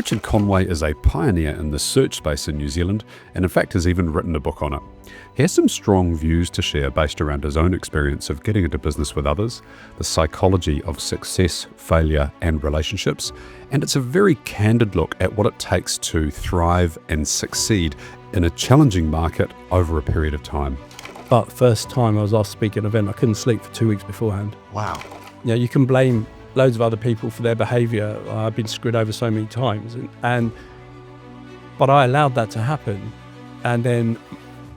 Richard Conway is a pioneer in the search space in New Zealand, and in fact has even written a book on it. He has some strong views to share based around his own experience of getting into business with others, the psychology of success, failure, and relationships, and it's a very candid look at what it takes to thrive and succeed in a challenging market over a period of time. But first time I was asked to speak at an event, I couldn't sleep for 2 weeks beforehand. Wow. Yeah, you can blame loads of other people for their behaviour. I've been screwed over so many times, but I allowed that to happen. And then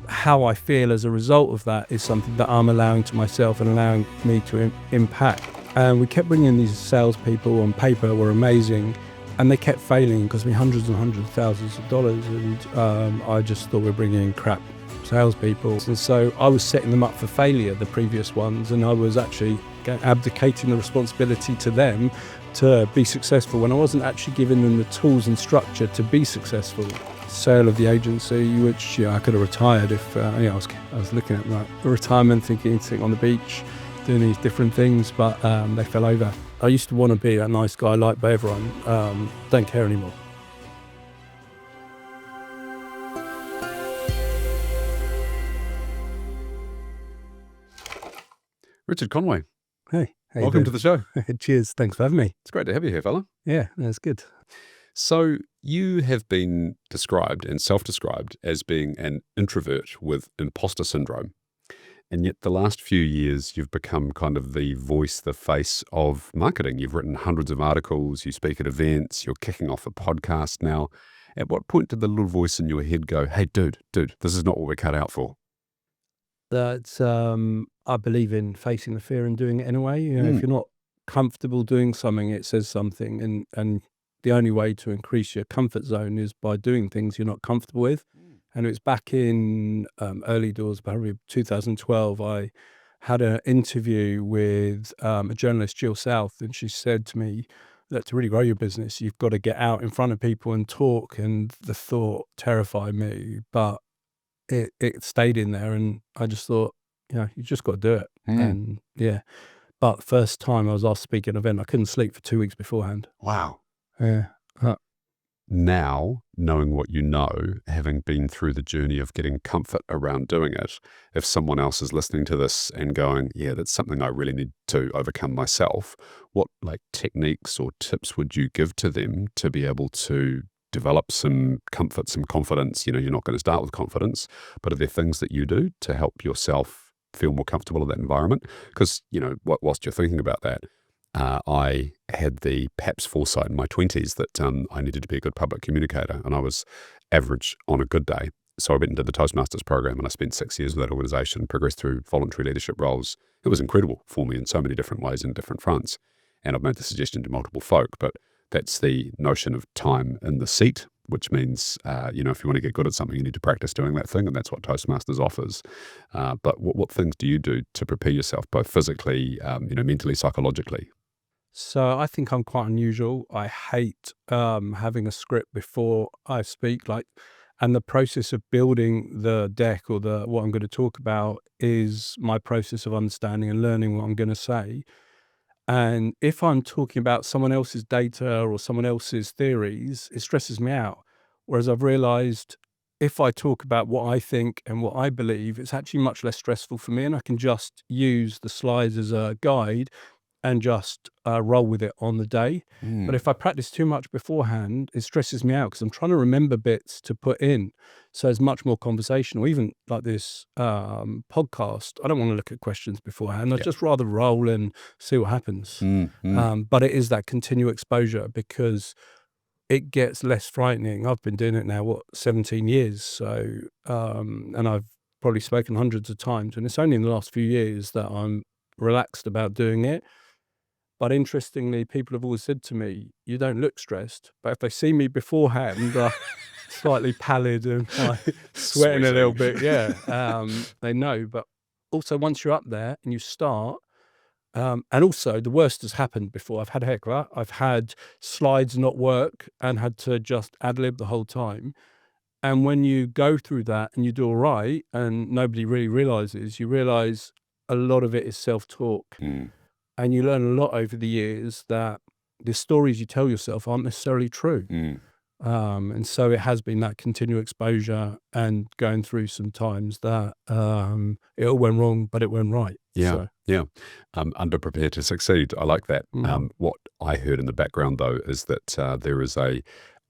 how I feel as a result of that is something that I'm allowing to myself and allowing me to impact. And we kept bringing in these salespeople on paper were amazing, and they kept failing. It cost me hundreds and hundreds of thousands of dollars, and I just thought we're bringing in crap salespeople. And so I was setting them up for failure, the previous ones, and I was actually abdicating the responsibility to them to be successful when I wasn't actually giving them the tools and structure to be successful. Sale of the agency, which I could have retired if I was looking at my retirement, thinking sitting on the beach, doing these different things, but they fell over. I used to want to be a nice guy liked by everyone. Don't care anymore. Richard Conway, Hey, welcome to the show. Cheers, thanks for having me. It's great to have you here, fella. Yeah, that's good. So you have been described and self-described as being an introvert with imposter syndrome. And yet the last few years, you've become kind of the voice, the face of marketing. You've written hundreds of articles, you speak at events, you're kicking off a podcast now. At what point did the little voice in your head go, hey, dude, this is not what we're cut out for? That's I believe in facing the fear and doing it anyway. If you're not comfortable doing something, it says something, and the only way to increase your comfort zone is by doing things you're not comfortable with. And it was back in early doors, probably 2012, I had an interview with a journalist, Jill South, and she said to me that to really grow your business, you've got to get out in front of people and talk. And the thought terrified me, but it stayed in there, and I just thought, you just got to do it. And but first time I was asked to speak at an event, I couldn't sleep for 2 weeks beforehand. Wow. Yeah. Now, knowing what you know, having been through the journey of getting comfort around doing it, if someone else is listening to this and going, yeah, that's something I really need to overcome myself, what techniques or tips would you give to them to be able to develop some comfort, some confidence? You're not going to start with confidence, but are there things that you do to help yourself feel more comfortable in that environment? Because, whilst you're thinking about that, I had the perhaps foresight in my 20s that I needed to be a good public communicator, and I was average on a good day. So I went and did the Toastmasters program, and I spent 6 years with that organization, progressed through voluntary leadership roles. It was incredible for me in so many different ways and different fronts. And I've made the suggestion to multiple folk, but that's the notion of time in the seat, which means, if you want to get good at something, you need to practice doing that thing, and that's what Toastmasters offers. But what things do you do to prepare yourself, both physically, mentally, psychologically? So I think I'm quite unusual. I hate having a script before I speak, and the process of building the deck or what I'm going to talk about is my process of understanding and learning what I'm going to say. And if I'm talking about someone else's data or someone else's theories, it stresses me out. Whereas I've realized if I talk about what I think and what I believe, it's actually much less stressful for me, and I can just use the slides as a guide and just roll with it on the day. But if I practice too much beforehand, it stresses me out because I'm trying to remember bits to put in. So it's much more conversational. Even like this podcast, I don't want to look at questions beforehand. I'd just rather roll and see what happens. But it is that continual exposure because it gets less frightening. I've been doing it now, 17 years. So, and I've probably spoken hundreds of times. And it's only in the last few years that I'm relaxed about doing it. But interestingly, people have always said to me, you don't look stressed. But if they see me beforehand, slightly pallid and sweating a little bit, they know. But also once you're up there and you start, and also the worst has happened before. I've had a heckler. I've had slides not work and had to just ad-lib the whole time. And when you go through that and you do all right and nobody really realizes, you realize a lot of it is self-talk. And you learn a lot over the years that the stories you tell yourself aren't necessarily true. And so it has been that continual exposure and going through some times that it all went wrong, but it went right. Yeah, So, yeah. Underprepared to succeed. I like that. mm, What I heard in the background, though, is that there is a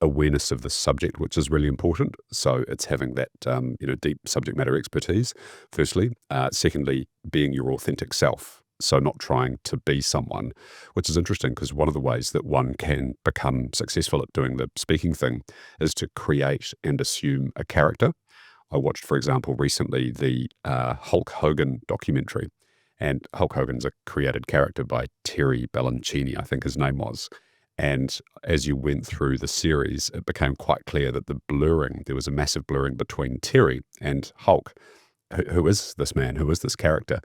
awareness of the subject, which is really important. So it's having that deep subject matter expertise. Firstly, secondly, being your authentic self. So not trying to be someone, which is interesting because one of the ways that one can become successful at doing the speaking thing is to create and assume a character. I watched, for example, recently the Hulk Hogan documentary. And Hulk Hogan's a created character by Terry Ballancini, I think his name was. And as you went through the series, it became quite clear that there was a massive blurring between Terry and Hulk. Who is this man? Who is this character?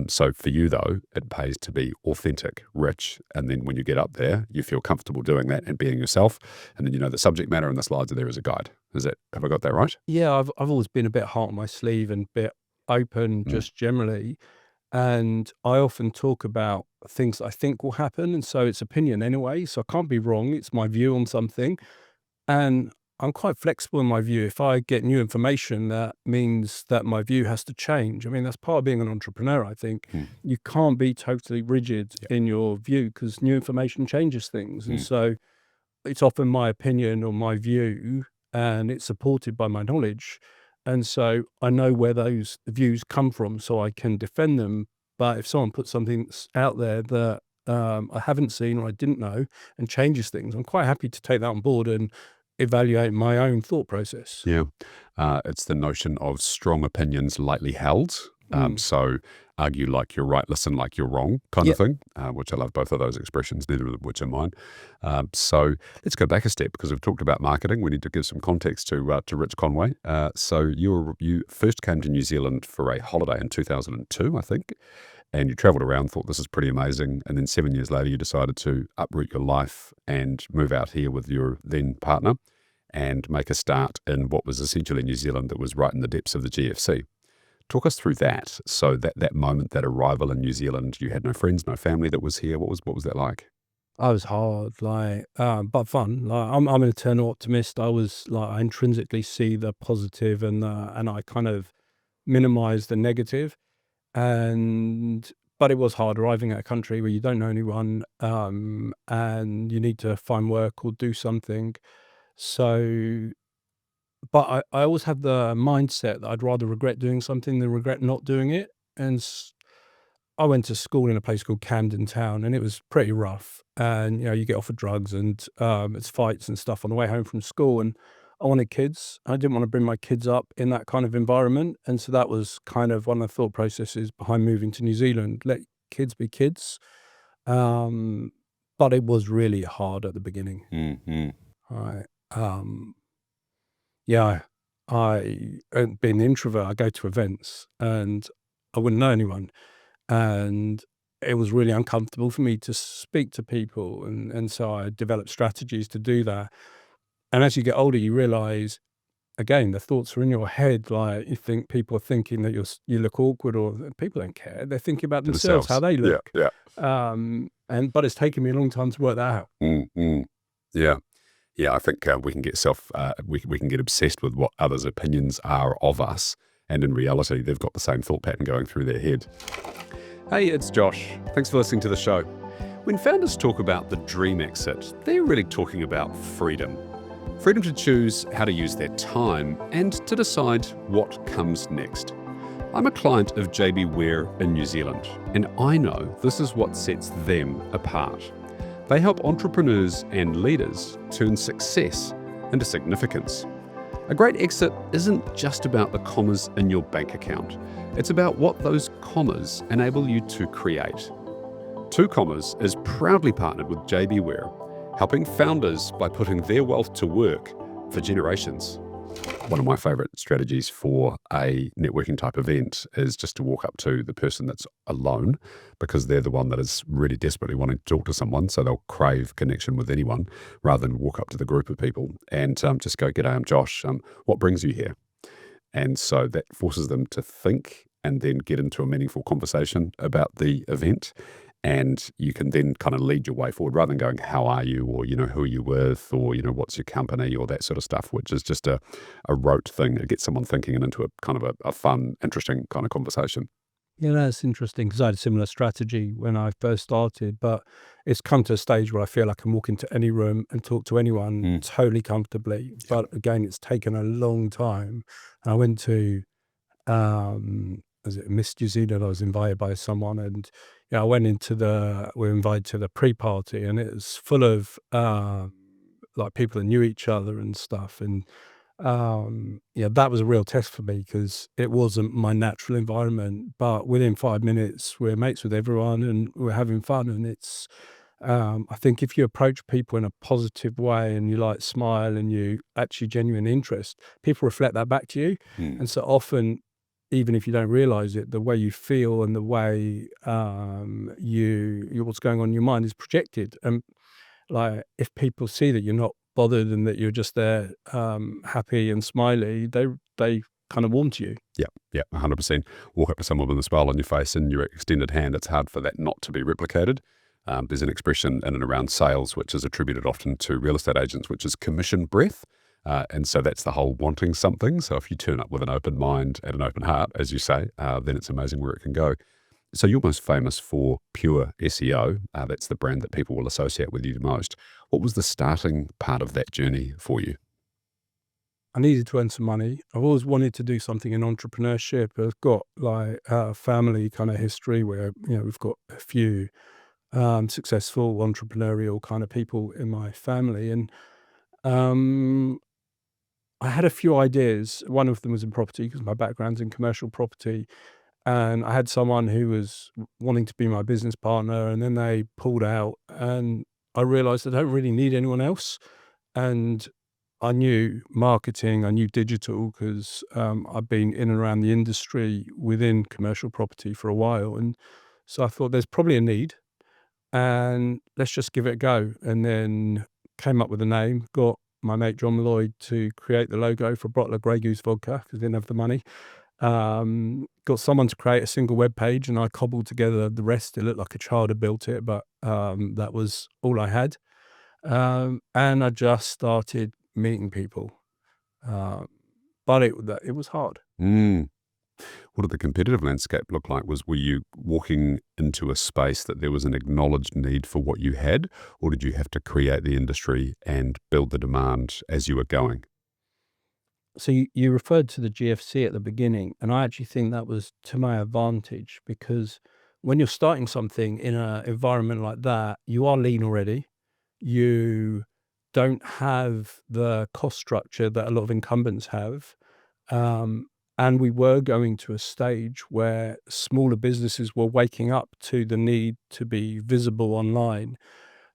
So for you, though, it pays to be authentic, rich, and then when you get up there, you feel comfortable doing that and being yourself. And then you know the subject matter and the slides are there as a guide. Have I got that right? yeah, I've always been a bit heart on my sleeve and a bit open Mm, just generally. And I often talk about things I think will happen. And so it's opinion anyway. So I can't be wrong. It's my view on something. And I'm quite flexible in my view. If I get new information, that means that my view has to change. I mean, that's part of being an entrepreneur, I think. mm, You can't be totally rigid yeah, in your view because new information changes things. And mm, so it's often my opinion or my view, and it's supported by my knowledge. And so I know where those views come from so I can defend them. But if someone puts something out there that I haven't seen or I didn't know and changes things, I'm quite happy to take that on board and evaluate my own thought process. yeah. It's the notion of strong opinions lightly held. Mm. So argue like you're right, listen like you're wrong, kind Yeah. of thing, which I love both of those expressions, neither of which are mine. So let's go back a step because we've talked about marketing. We need to give some context to Rich Conway. So you first came to New Zealand for a holiday in 2002, I think, and you travelled around, thought this is pretty amazing, and then 7 years later you decided to uproot your life and move out here with your then partner and make a start in what was essentially New Zealand that was right in the depths of the GFC. Talk us through that. So that moment, that arrival in New Zealand, you had no friends, no family that was here. What was that like? I was hard, like, but fun. Like, I'm an eternal optimist. I intrinsically see the positive and I kind of minimize the negative. And but it was hard arriving at a country where you don't know anyone, and you need to find work or do something. So, but I always had the mindset that I'd rather regret doing something than regret not doing it. And I went to school in a place called Camden Town, and it was pretty rough. And you get offered drugs, and it's fights and stuff on the way home from school. And I wanted kids. I didn't want to bring my kids up in that kind of environment, and so that was kind of one of the thought processes behind moving to New Zealand. Let kids be kids. Um, but it was really hard at the beginning. Mm-hmm. Right. Yeah. Being an introvert, I go to events and I wouldn't know anyone. And it was really uncomfortable for me to speak to people, and so I developed strategies to do that. And as you get older, you realize, again, the thoughts are in your head, like, you think people are thinking that you look awkward, or people don't care. They're thinking about To themselves, how themselves. they Yeah, look. yeah. But it's taken me a long time to work that out. Mm-hmm. Yeah. Yeah, I think we can get we can get obsessed with what others' opinions are of us, and in reality, they've got the same thought pattern going through their head. Hey, it's Josh. Thanks for listening to the show. When founders talk about the dream exit, they're really talking about freedom. Freedom to choose how to use their time and to decide what comes next. I'm a client of JB Ware in New Zealand, and I know this is what sets them apart. They help entrepreneurs and leaders turn success into significance. A great exit isn't just about the commas in your bank account. It's about what those commas enable you to create. Two Commas is proudly partnered with JB Ware, helping founders by putting their wealth to work for generations. One of my favorite strategies for a networking type event is just to walk up to the person that's alone, because they're the one that is really desperately wanting to talk to someone. So they'll crave connection with anyone rather than walk up to the group of people and just go, "G'day, I'm Josh. What brings you here?" And so that forces them to think and then get into a meaningful conversation about the event. And you can then kind of lead your way forward rather than going, how are you? Or, who are you with? Or, what's your company? Or that sort of stuff, which is just a rote thing. It gets someone thinking and into a kind of a fun, interesting kind of conversation. Yeah, that's interesting because I had a similar strategy when I first started, but it's come to a stage where I feel I can walk into any room and talk to anyone Mm. totally comfortably. Yep. But again, it's taken a long time. And I went to, was it Miss New Zealand? I was invited by someone, and I went into we were invited to the pre-party, and it was full of like people that knew each other and stuff. And yeah, that was a real test for me because it wasn't my natural environment. But within 5 minutes, we're mates with everyone and we're having fun. And I think if you approach people in a positive way and you like smile and you actually genuine interest, people reflect that back to you. Mm. And so often, even if you don't realize it, the way you feel and the way what's going on in your mind is projected. And like, if people see that you're not bothered and that you're just there, happy and smiley, they kind of warm to you. Yeah, yeah, 100%. Walk up to someone with a smile on your face and your extended hand, it's hard for that not to be replicated. There's an expression in and around sales, which is attributed often to real estate agents, which is commission breath. And so that's the whole wanting something. So if you turn up with an open mind and an open heart, as you say, then it's amazing where it can go. So you're most famous for Pure SEO. That's the brand that people will associate with you the most. What was the starting part of that journey for you? I needed to earn some money. I've always wanted to do something in entrepreneurship. I've got like a family kind of history where, we've got a few successful entrepreneurial kind of people in my family. And um, I had a few ideas. One of them was in property because my background's in commercial property. And I had someone who was wanting to be my business partner, and then they pulled out, and I realized I don't really need anyone else. And I knew marketing, I knew digital because I've been in and around the industry within commercial property for a while. And so I thought there's probably a need and let's just give it a go. And then came up with a name, got my mate John Lloyd to create the logo for a bottle of Grey Goose vodka because I didn't have the money. Got someone to create a single web page and I cobbled together the rest. It looked like a child had built it, but that was all I had. And I just started meeting people. Uh, but it was hard. Mm. What did the competitive landscape look like? Were you walking into a space that there was an acknowledged need for what you had, or did you have to create the industry and build the demand as you were going? So you referred to the GFC at the beginning, and I actually think that was to my advantage because when you're starting something in an environment like that, you are lean already. You don't have the cost structure that a lot of incumbents have. Um, and we were going to a stage where smaller businesses were waking up to the need to be visible online.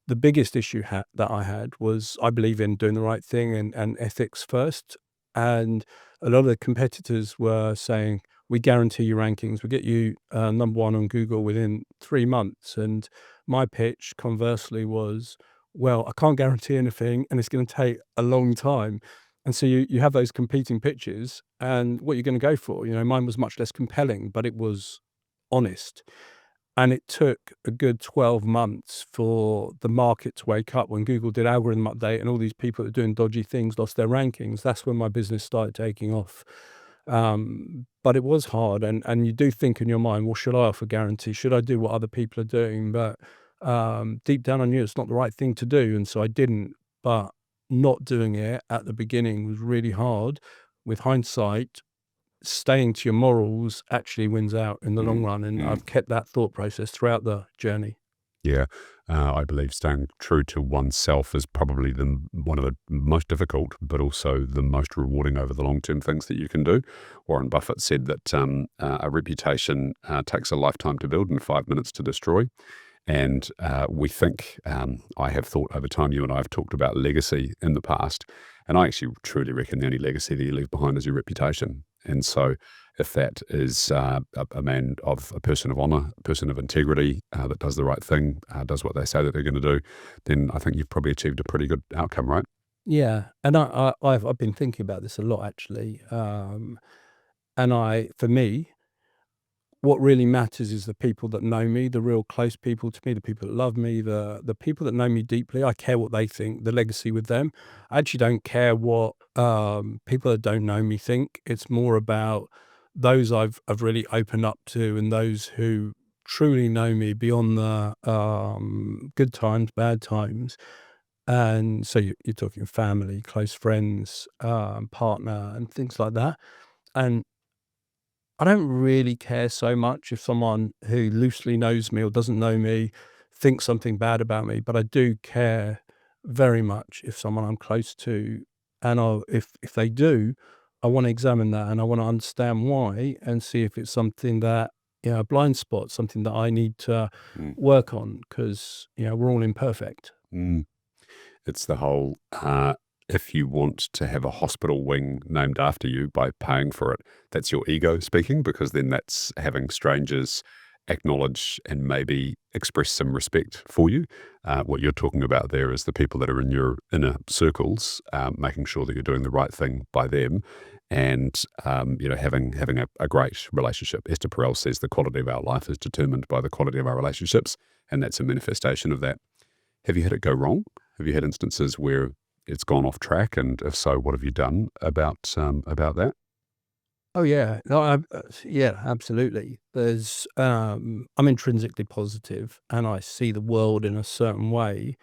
The biggest issue that I had was I believe in doing the right thing and ethics first. And a lot of the competitors were saying, we guarantee you rankings, we get you number one on Google within 3 months. And my pitch, conversely, was, well, I can't guarantee anything and it's going to take a long time. And so you have those competing pitches and what you're going to go for. Mine was much less compelling, but it was honest. And it took a good 12 months for the market to wake up when Google did algorithm update and all these people that are doing dodgy things lost their rankings. That's when my business started taking off. But it was hard. And you do think in your mind, well, should I offer guarantee? Should I do what other people are doing? But deep down I knew it's not the right thing to do. And so I didn't. But not doing it at the beginning was really hard. With hindsight, staying to your morals actually wins out in the long Mm, run, and mm. I've kept that thought process throughout the journey. Yeah, I believe staying true to oneself is probably one of the most difficult, but also the most rewarding over the long term things that you can do. Warren Buffett said that a reputation takes a lifetime to build and 5 minutes to destroy. And we think, I have thought over time, you and I have talked about legacy in the past, and I actually truly reckon the only legacy that you leave behind is your reputation. And so, if that is a person of honor, a person of integrity that does the right thing, does what they say that they're going to do, then I think you've probably achieved a pretty good outcome, right? Yeah, and I've been thinking about this a lot actually, and for me, what really matters is the people that know me, the real close people to me, the people that love me, the people that know me deeply. I care what they think, the legacy with them. I actually don't care what people that don't know me think. It's more about those I've really opened up to, and those who truly know me beyond the good times, bad times. And so you're talking family, close friends, partner, and things like that. And I don't really care so much if someone who loosely knows me or doesn't know me thinks something bad about me, but I do care very much if someone I'm close to, and if they do, I want to examine that and I want to understand why and see if it's something that, a blind spot, something that I need to Mm. work on, because we're all imperfect. Mm. It's the whole, if you want to have a hospital wing named after you by paying for it, that's your ego speaking, because then that's having strangers acknowledge and maybe express some respect for you. What you're talking about there is the people that are in your inner circles, making sure that you're doing the right thing by them, and having a great relationship. Esther Perel says the quality of our life is determined by the quality of our relationships, and that's a manifestation of that. Have you had it go wrong? Have you had instances where it's gone off track? And if so, what have you done about that? Oh yeah, no, yeah, absolutely. I'm intrinsically positive, and I see the world in a certain way,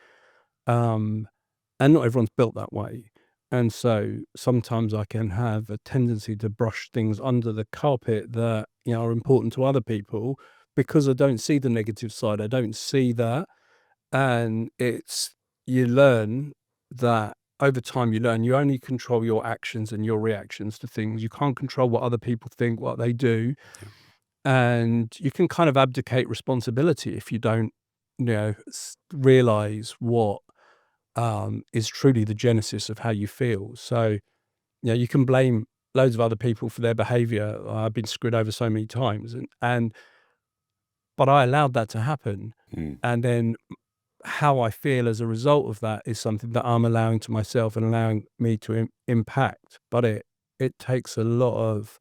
um, and not everyone's built that way. And so sometimes I can have a tendency to brush things under the carpet that are important to other people, because I don't see the negative side. I don't see that, and you learn that over time. You learn you only control your actions and your reactions to things. You can't control what other people think, what they do, Yeah. and you can kind of abdicate responsibility if you don't, realize what is truly the genesis of how you feel. So, you can blame loads of other people for their behavior. I've been screwed over so many times, but I allowed that to happen, Mm, and then how I feel as a result of that is something that I'm allowing to myself and allowing me to impact. But it takes a lot of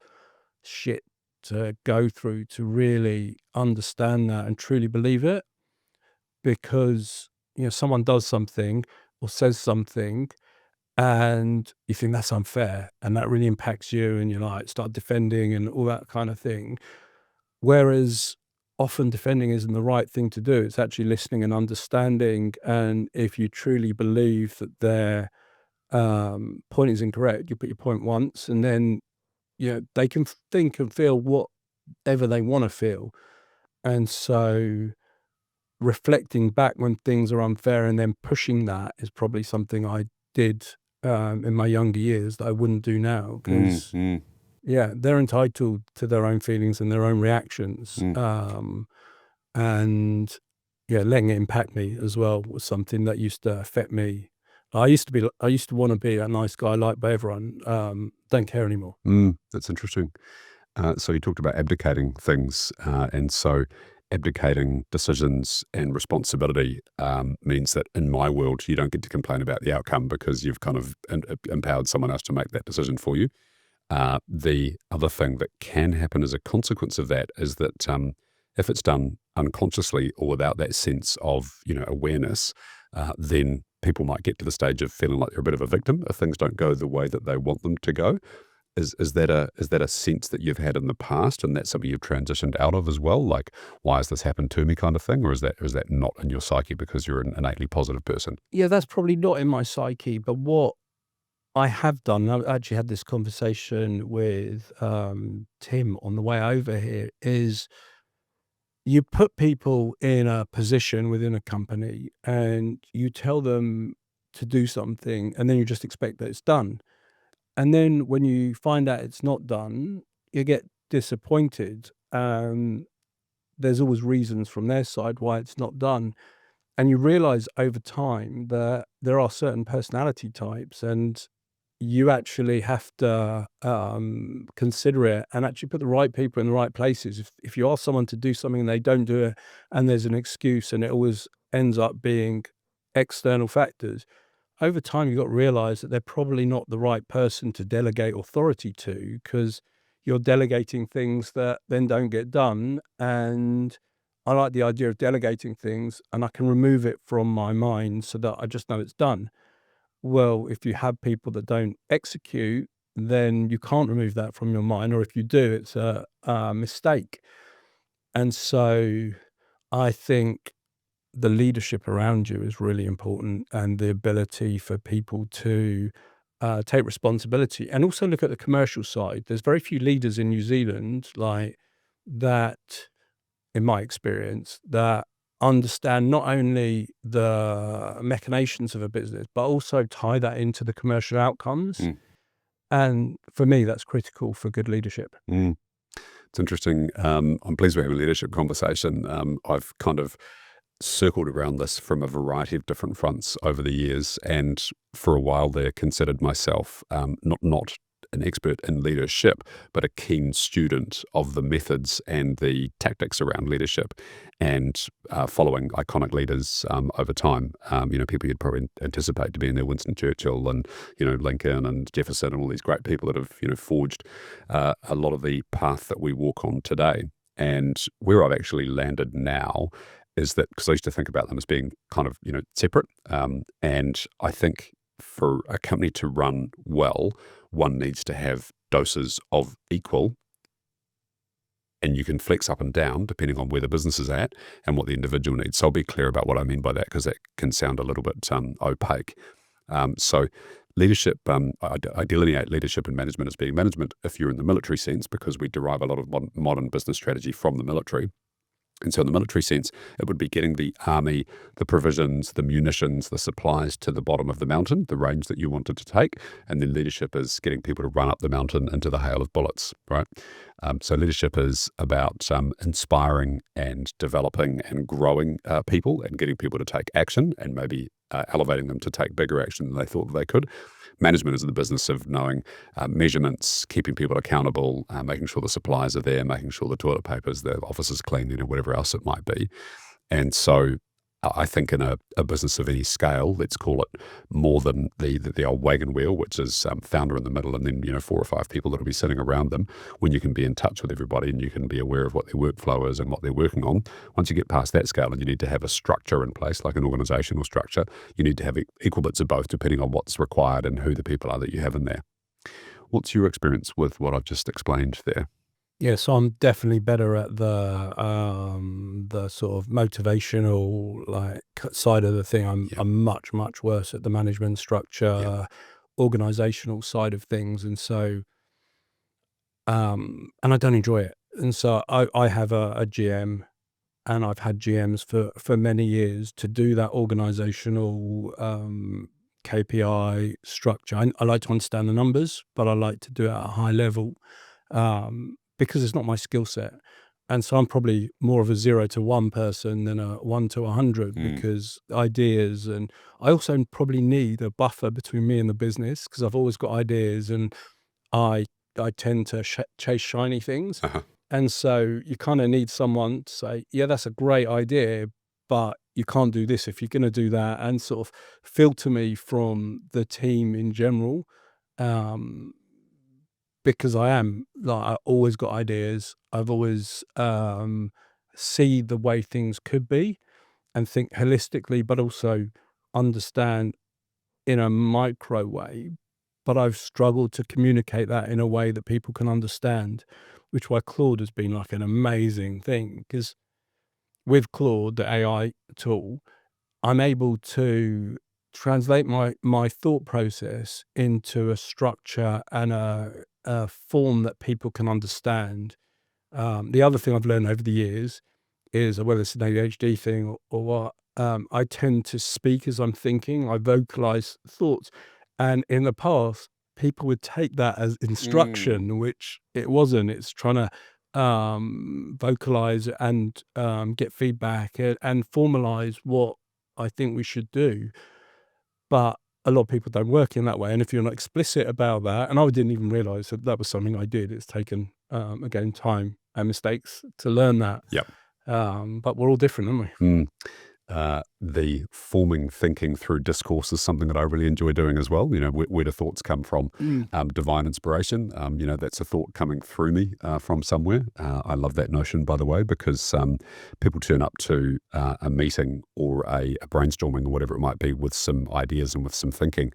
shit to go through to really understand that and truly believe it, because someone does something or says something and you think that's unfair, and that really impacts you, and you like start defending and all that kind of thing. Whereas often defending isn't the right thing to do. It's actually listening and understanding. And if you truly believe that their point is incorrect, you put your point once, and then they can think and feel whatever they want to feel. And so reflecting back when things are unfair and then pushing that is probably something I did in my younger years that I wouldn't do now, mm, because mm, yeah, they're entitled to their own feelings and their own reactions. mm. And yeah, letting it impact me as well was something that used to affect me. I used to want to be a nice guy liked by everyone. Don't care anymore. That's interesting. So you talked about abdicating things, and so abdicating decisions and responsibility means that in my world, you don't get to complain about the outcome because you've kind of empowered someone else to make that decision for you. The other thing that can happen as a consequence of that is that if it's done unconsciously or without that sense of awareness, then people might get to the stage of feeling like they're a bit of a victim if things don't go the way that they want them to go. Is that a sense that you've had in the past, and that's something you've transitioned out of as well? Like, why has this happened to me, kind of thing, or is that not in your psyche because you're an innately positive person? Yeah, that's probably not in my psyche. But what I have done, and I actually had this conversation with Tim on the way over here, is you put people in a position within a company and you tell them to do something, and then you just expect that it's done. And then when you find out it's not done, you get disappointed. There's always reasons from their side why it's not done. And you realize over time that there are certain personality types, and you actually have to consider it and actually put the right people in the right places. If you ask someone to do something and they don't do it, and there's an excuse, and it always ends up being external factors, over time you've got to realize that they're probably not the right person to delegate authority to, because you're delegating things that then don't get done. And I like the idea of delegating things, and I can remove it from my mind so that I just know it's done. Well, if you have people that don't execute, then you can't remove that from your mind, or if you do, it's a mistake. And so I think the leadership around you is really important, and the ability for people to take responsibility, and also look at the commercial side. There's very few leaders in New Zealand like that, in my experience, that understand not only the machinations of a business, but also tie that into the commercial outcomes. Mm. And for me, that's critical for good leadership. Mm. It's interesting. I'm pleased we're having a leadership conversation. I've kind of circled around this from a variety of different fronts over the years, and for a while there, considered myself not an expert in leadership, but a keen student of the methods and the tactics around leadership, and following iconic leaders over time. People you'd probably anticipate to be in there: Winston Churchill and Lincoln and Jefferson, and all these great people that have forged a lot of the path that we walk on today. And where I've actually landed now is that, because I used to think about them as being kind of separate, and I think for a company to run well, one needs to have doses of equal, and you can flex up and down depending on where the business is at and what the individual needs. So I'll be clear about what I mean by that, because that can sound a little bit opaque. So leadership, I delineate leadership and management as being management if you're in the military sense, because we derive a lot of modern business strategy from the military. And so in the military sense, it would be getting the army, the provisions, the munitions, the supplies to the bottom of the mountain, the range that you wanted to take. And then leadership is getting people to run up the mountain into the hail of bullets, right? So leadership is about inspiring and developing and growing people, and getting people to take action, and maybe elevating them to take bigger action than they thought they could. Management is in the business of knowing measurements, keeping people accountable, making sure the supplies are there, making sure the toilet papers, the office is clean, whatever else it might be. And so I think in a business of any scale, let's call it more than the old wagon wheel, which is founder in the middle, and then 4 or 5 people that will be sitting around them. When you can be in touch with everybody and you can be aware of what their workflow is and what they're working on, once you get past that scale, and you need to have a structure in place, like an organizational structure, you need to have equal bits of both depending on what's required and who the people are that you have in there. What's your experience with what I've just explained there? Yeah, so I'm definitely better at the sort of motivational side of the thing. Yeah. I'm much worse at the management structure, organizational side of things, and so and I don't enjoy it. And so I have a GM, and I've had GMs for many years to do that organizational KPI structure. I like to understand the numbers, but I like to do it at a high level. Because it's not my skill set. And so I'm probably more of a 0 to 1 person than a 1 to 100, because ideas, and I also probably need a buffer between me and the business, because I've always got ideas, and I tend to chase shiny things. Uh-huh. And so you kind of need someone to say, yeah, that's a great idea, but you can't do this if you're going to do that, and sort of filter me from the team in general. Because I've always got ideas. I've always see the way things could be and think holistically, but also understand in a micro way. But I've struggled to communicate that in a way that people can understand, which why Claude has been like an amazing thing. Because with Claude, the AI tool, I'm able to translate my thought process into a structure and a form that people can understand. The other thing I've learned over the years is, whether it's an ADHD thing or what, I tend to speak as I'm thinking. I vocalize thoughts. And in the past, people would take that as instruction, which it wasn't. It's trying to vocalize and get feedback and formalize what I think we should do. But a lot of people don't work in that way. And if you're not explicit about that, and I didn't even realize that that was something I did. It's taken, again, time and mistakes to learn that. Yep. But we're all different, aren't we? The forming thinking through discourse is something that I really enjoy doing as well. Where do thoughts come from? Mm. Divine inspiration. That's a thought coming through me from somewhere. I love that notion, by the way, because people turn up to a meeting or a brainstorming or whatever it might be with some ideas and with some thinking.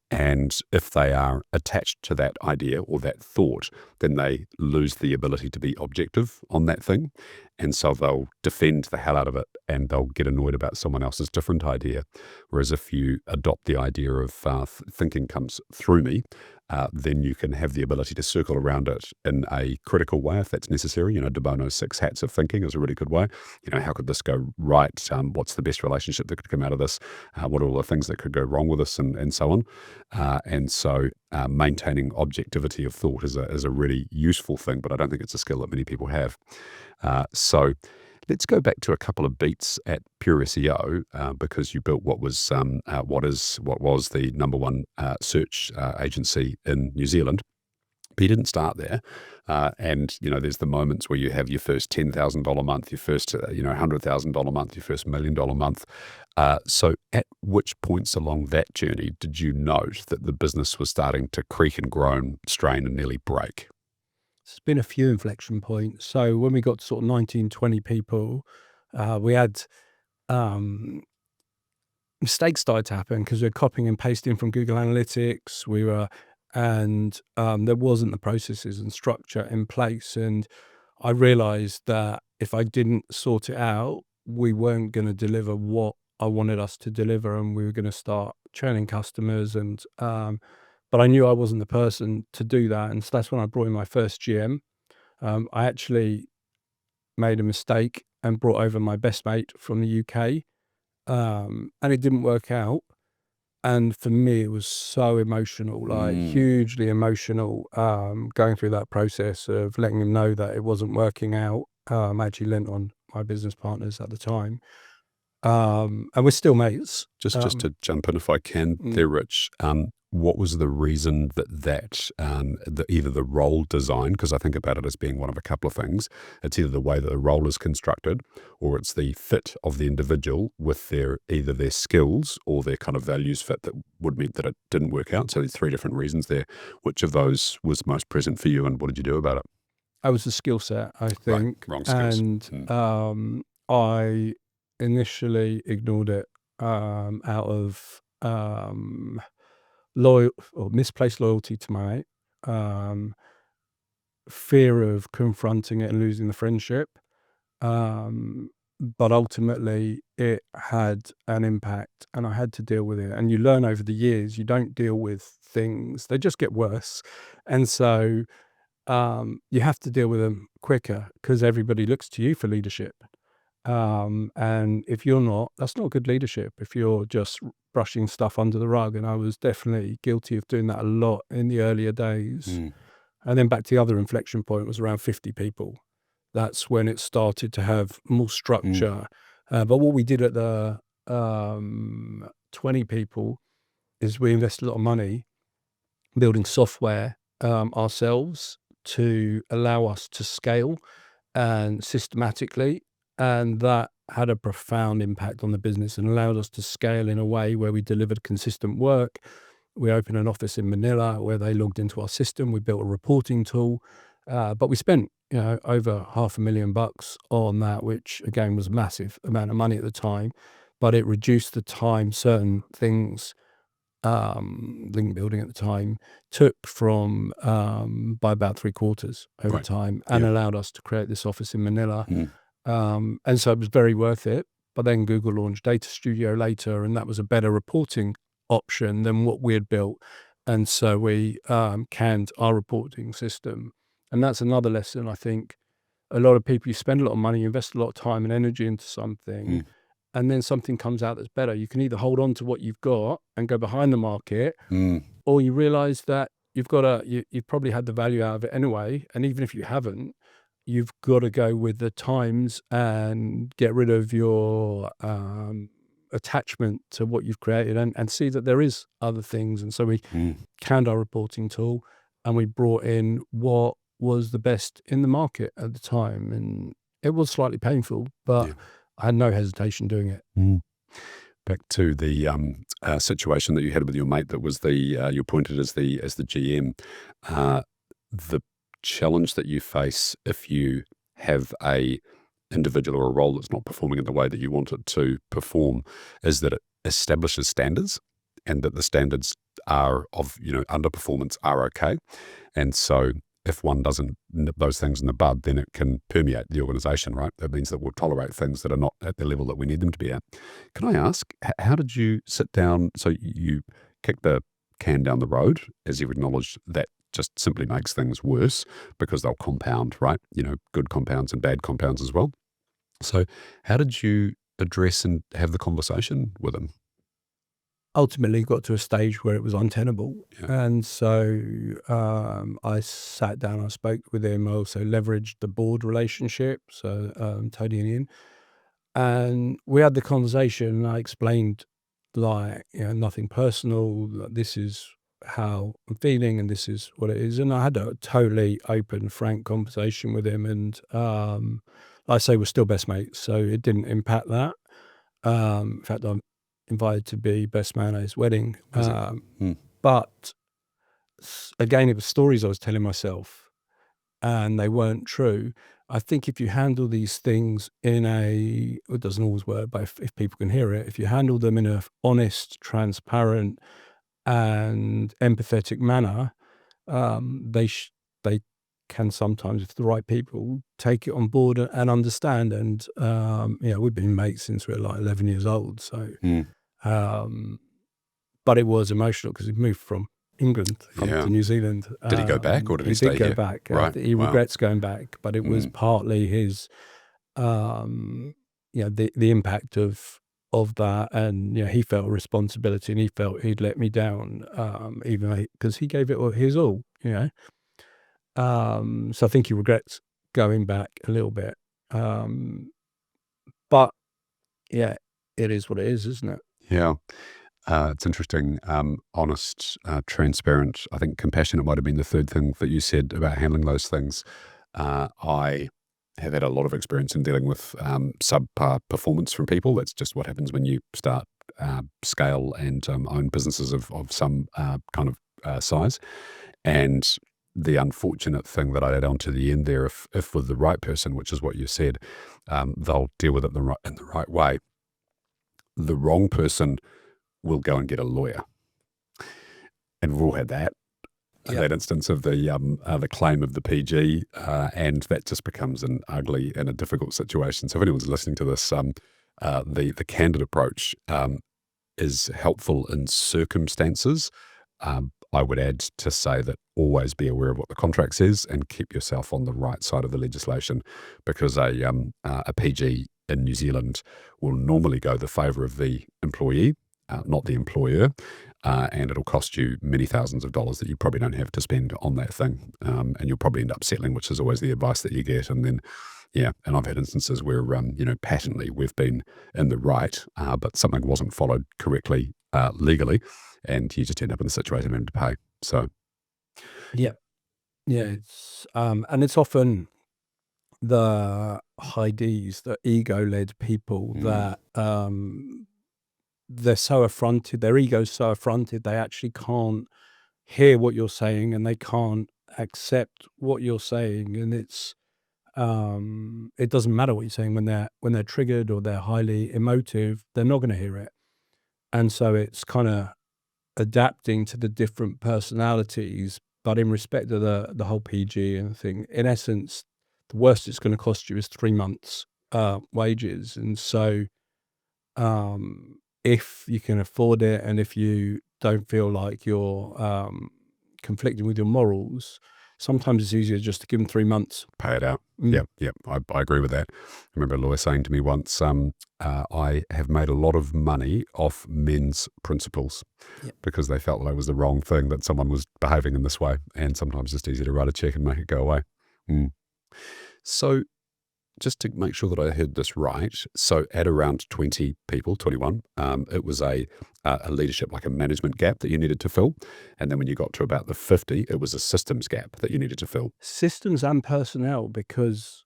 And if they are attached to that idea or that thought, then they lose the ability to be objective on that thing. And so they'll defend the hell out of it and they'll get annoyed about someone else's different idea. Whereas if you adopt the idea of thinking comes through me, then you can have the ability to circle around it in a critical way if that's necessary. De Bono's 6 hats of thinking is a really good way. How could this go right? What's the best relationship that could come out of this? What are all the things that could go wrong with this and so on? And so maintaining objectivity of thought is a really useful thing, but I don't think it's a skill that many people have. So let's go back to a couple of beats at Pure SEO because you built what was the number one search agency in New Zealand. But you didn't start there. And there's the moments where you have your first $10,000 month, your first $100,000 month, your first $1 million month. So at which points along that journey did you note that the business was starting to creak and groan, strain and nearly break? There's been a few inflection points. So when we got to sort of 19, 20 people, we had mistakes started to happen because we were copying and pasting from Google Analytics. And there wasn't the processes and structure in place. And I realized that if I didn't sort it out, we weren't going to deliver what I wanted us to deliver, and we were going to start churning customers. And but I knew I wasn't the person to do that, and so that's when I brought in my first GM. I actually made a mistake and brought over my best mate from the UK, and it didn't work out. And for me, it was so emotional, like hugely emotional, going through that process of letting him know that it wasn't working out. I actually lent on my business partners at the time. And we're still mates. Just to jump in if I can there, Rich, what was the reason that either the role design, because I think about it as being one of a couple of things, it's either the way that the role is constructed or it's the fit of the individual with either their skills or their kind of values fit that would mean that it didn't work out. So there's 3 different reasons there. Which of those was most present for you and what did you do about it? I was the skill set, I think. Right, wrong skills. And I initially ignored it out of loyal or misplaced loyalty to my mate, fear of confronting it and losing the friendship. But ultimately it had an impact and I had to deal with it. And you learn over the years, you don't deal with things, they just get worse. And so you have to deal with them quicker because everybody looks to you for leadership. And if you're not, that's not good leadership. If you're just brushing stuff under the rug, and I was definitely guilty of doing that a lot in the earlier days. And then back to the other inflection point was around 50 people. That's when it started to have more structure. But what we did at the 20 people is we invested a lot of money building software ourselves to allow us to scale and systematically. And that had a profound impact on the business and allowed us to scale in a way where we delivered consistent work. We opened an office in Manila where they logged into our system. We built a reporting tool, but we spent over $500,000 on that, which again was a massive amount of money at the time. But it reduced the time certain things, link building at the time, took from by about 3/4 over time, and allowed us to create this office in Manila. And so it was very worth it. But then Google launched Data Studio later, and that was a better reporting option than what we had built. And so we canned our reporting system. And that's another lesson. I think a lot of people, you spend a lot of money, you invest a lot of time and energy into something, and then something comes out that's better. You can either hold on to what you've got and go behind the market, or you realize that you've probably had the value out of it anyway. And even if you haven't, you've got to go with the times and get rid of your attachment to what you've created and see that there is other things. And so we canned our reporting tool and we brought in what was the best in the market at the time. And it was slightly painful, but I had no hesitation doing it. Mm. Back to the situation that you had with your mate that was you're appointed as the GM. The challenge that you face if you have a individual or a role that's not performing in the way that you want it to perform is that it establishes standards, and that the standards are of, underperformance are okay. And so if one doesn't nip those things in the bud, then it can permeate the organization, right? That means that we'll tolerate things that are not at the level that we need them to be at. Can I ask, how did you sit down? So you kicked the can down the road, as you've acknowledged, that just simply makes things worse because they'll compound, right? Good compounds and bad compounds as well. So how did you address and have the conversation with them? Ultimately got to a stage where it was untenable. Yeah. And so I sat down, I spoke with him. I also leveraged the board relationship, so Tony and Ian. And we had the conversation, and I explained, nothing personal. This is how I'm feeling, and this is what it is. And I had a totally open, frank conversation with him. And like I say, we're still best mates, so it didn't impact that. In fact, I'm invited to be best man at his wedding. But again, it was stories I was telling myself, and they weren't true. I think if you handle these things it doesn't always work, but if people can hear it, if you handle them in a honest, transparent, and empathetic manner, they can sometimes, if the right people, take it on board and understand. And we've been mates since we were like 11 years old. So, but it was emotional because he moved from England to New Zealand. Did he go back, or did he stay did go here? back. Right. He regrets going back, but it was partly his, the impact of that, and he felt a responsibility, and he felt he'd let me down, even because he gave it his all. So I think he regrets going back a little bit. But yeah, it is what it is, isn't it? Yeah. It's interesting, honest, transparent. I think compassionate might have been the third thing that you said about handling those things. I have had a lot of experience in dealing with subpar performance from people. That's just what happens when you start scale and own businesses of some kind of size. And the unfortunate thing that I add on to the end there, if with the right person, which is what you said, they'll deal with it in the right way. The wrong person will go and get a lawyer, and we've all had that. That instance of the claim of the PG, and that just becomes an ugly and a difficult situation. So if anyone's listening to this, the candid approach is helpful in circumstances. I would add to say that always be aware of what the contract says and keep yourself on the right side of the legislation, because a PG in New Zealand will normally go the favour of the employee, not the employer, and it'll cost you many thousands of dollars that you probably don't have to spend on that thing, and you'll probably end up settling, which is always the advice that you get. And then, and I've had instances where, patently we've been in the right, but something wasn't followed correctly legally, and you just end up in the situation of having to pay. So, it's and it's often the high Ds, the ego-led people that they're so affronted, their ego's so affronted, they actually can't hear what you're saying, and they can't accept what you're saying. And it doesn't matter what you're saying when they're triggered or they're highly emotive, they're not going to hear it. And so it's kind of adapting to the different personalities, but in respect of the whole PG and thing, in essence, the worst it's going to cost you is 3 months wages. And so if you can afford it, and if you don't feel like you're conflicting with your morals, sometimes it's easier just to give them 3 months. Pay it out. Yep. I agree with that. I remember a lawyer saying to me once, I have made a lot of money off men's principles because they felt like it was the wrong thing that someone was behaving in this way. And sometimes it's easier to write a check and make it go away. So just to make sure that I heard this right, so at around 20 people, 21, it was a leadership, like a management gap that you needed to fill. And then when you got to about the 50, it was a systems gap that you needed to fill. Systems and personnel, because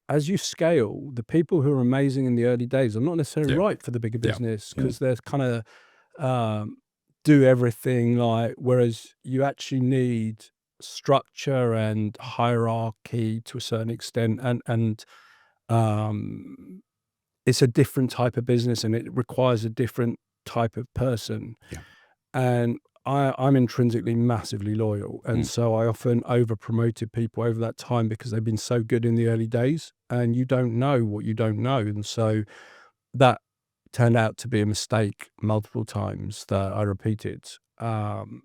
as you scale, the people who are amazing in the early days are not necessarily Yeah. right for the bigger Yeah. business, because they're kind of do everything, like, whereas you actually need structure and hierarchy to a certain extent, and um, it's a different type of business and it requires a different type of person. Yeah. And I'm intrinsically massively loyal, and Mm. so I often over promoted people over that time because they've been so good in the early days, and you don't know what you don't know, and so that turned out to be a mistake multiple times that I repeated. And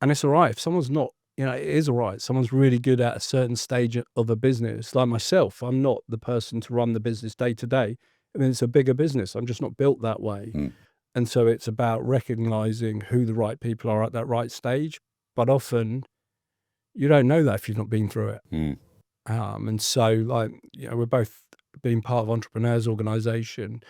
it's all right if someone's not, it is all right. Someone's really good at a certain stage of a business, like myself. I'm not the person to run the business day to day. I mean, it's a bigger business. I'm just not built that way. Mm. And so it's about recognizing who the right people are at that right stage. But often you don't know that if you've not been through it. Mm. And so, like, we're both being part of Entrepreneurs Organization.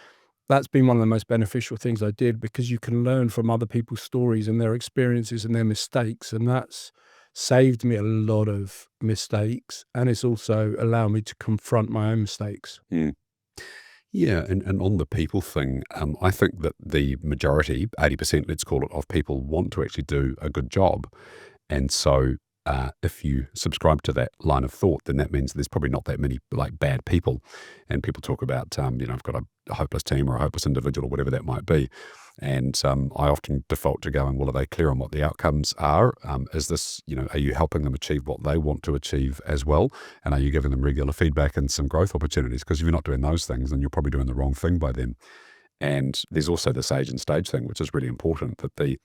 That's been one of the most beneficial things I did, because you can learn from other people's stories and their experiences and their mistakes. And that's saved me a lot of mistakes. And it's also allowed me to confront my own mistakes. Mm. Yeah, and on the people thing, I think that the majority, 80%, let's call it, of people want to actually do a good job. And so if you subscribe to that line of thought, then that means there's probably not that many like bad people. And people talk about, I've got a hopeless team or a hopeless individual or whatever that might be. And I often default to going, well, are they clear on what the outcomes are? Is this, are you helping them achieve what they want to achieve as well? And are you giving them regular feedback and some growth opportunities? Because if you're not doing those things, then you're probably doing the wrong thing by then. And there's also this age and stage thing, which is really important, that the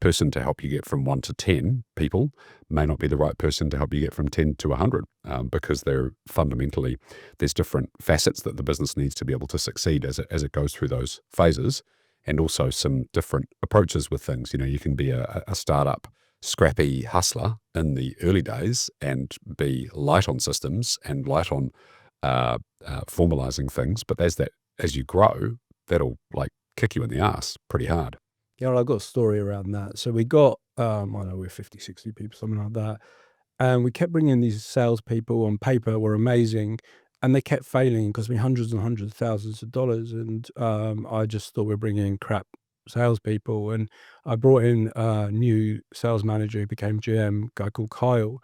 person to help you get from 1 to 10 people may not be the right person to help you get from 10 to 100, because there's different facets that the business needs to be able to succeed as it goes through those phases, and also some different approaches with things. You can be a startup, scrappy hustler in the early days and be light on systems and light on formalizing things, but as you grow, that'll like kick you in the ass pretty hard. Yeah, well, I've got a story around that. So we got, I don't know, we're 50, 60 people, something like that. And we kept bringing in these salespeople. On paper were amazing, and they kept failing and cost me hundreds and hundreds of thousands of dollars. And I just thought we were bringing in crap salespeople. And I brought in a new sales manager who became GM, guy called Kyle.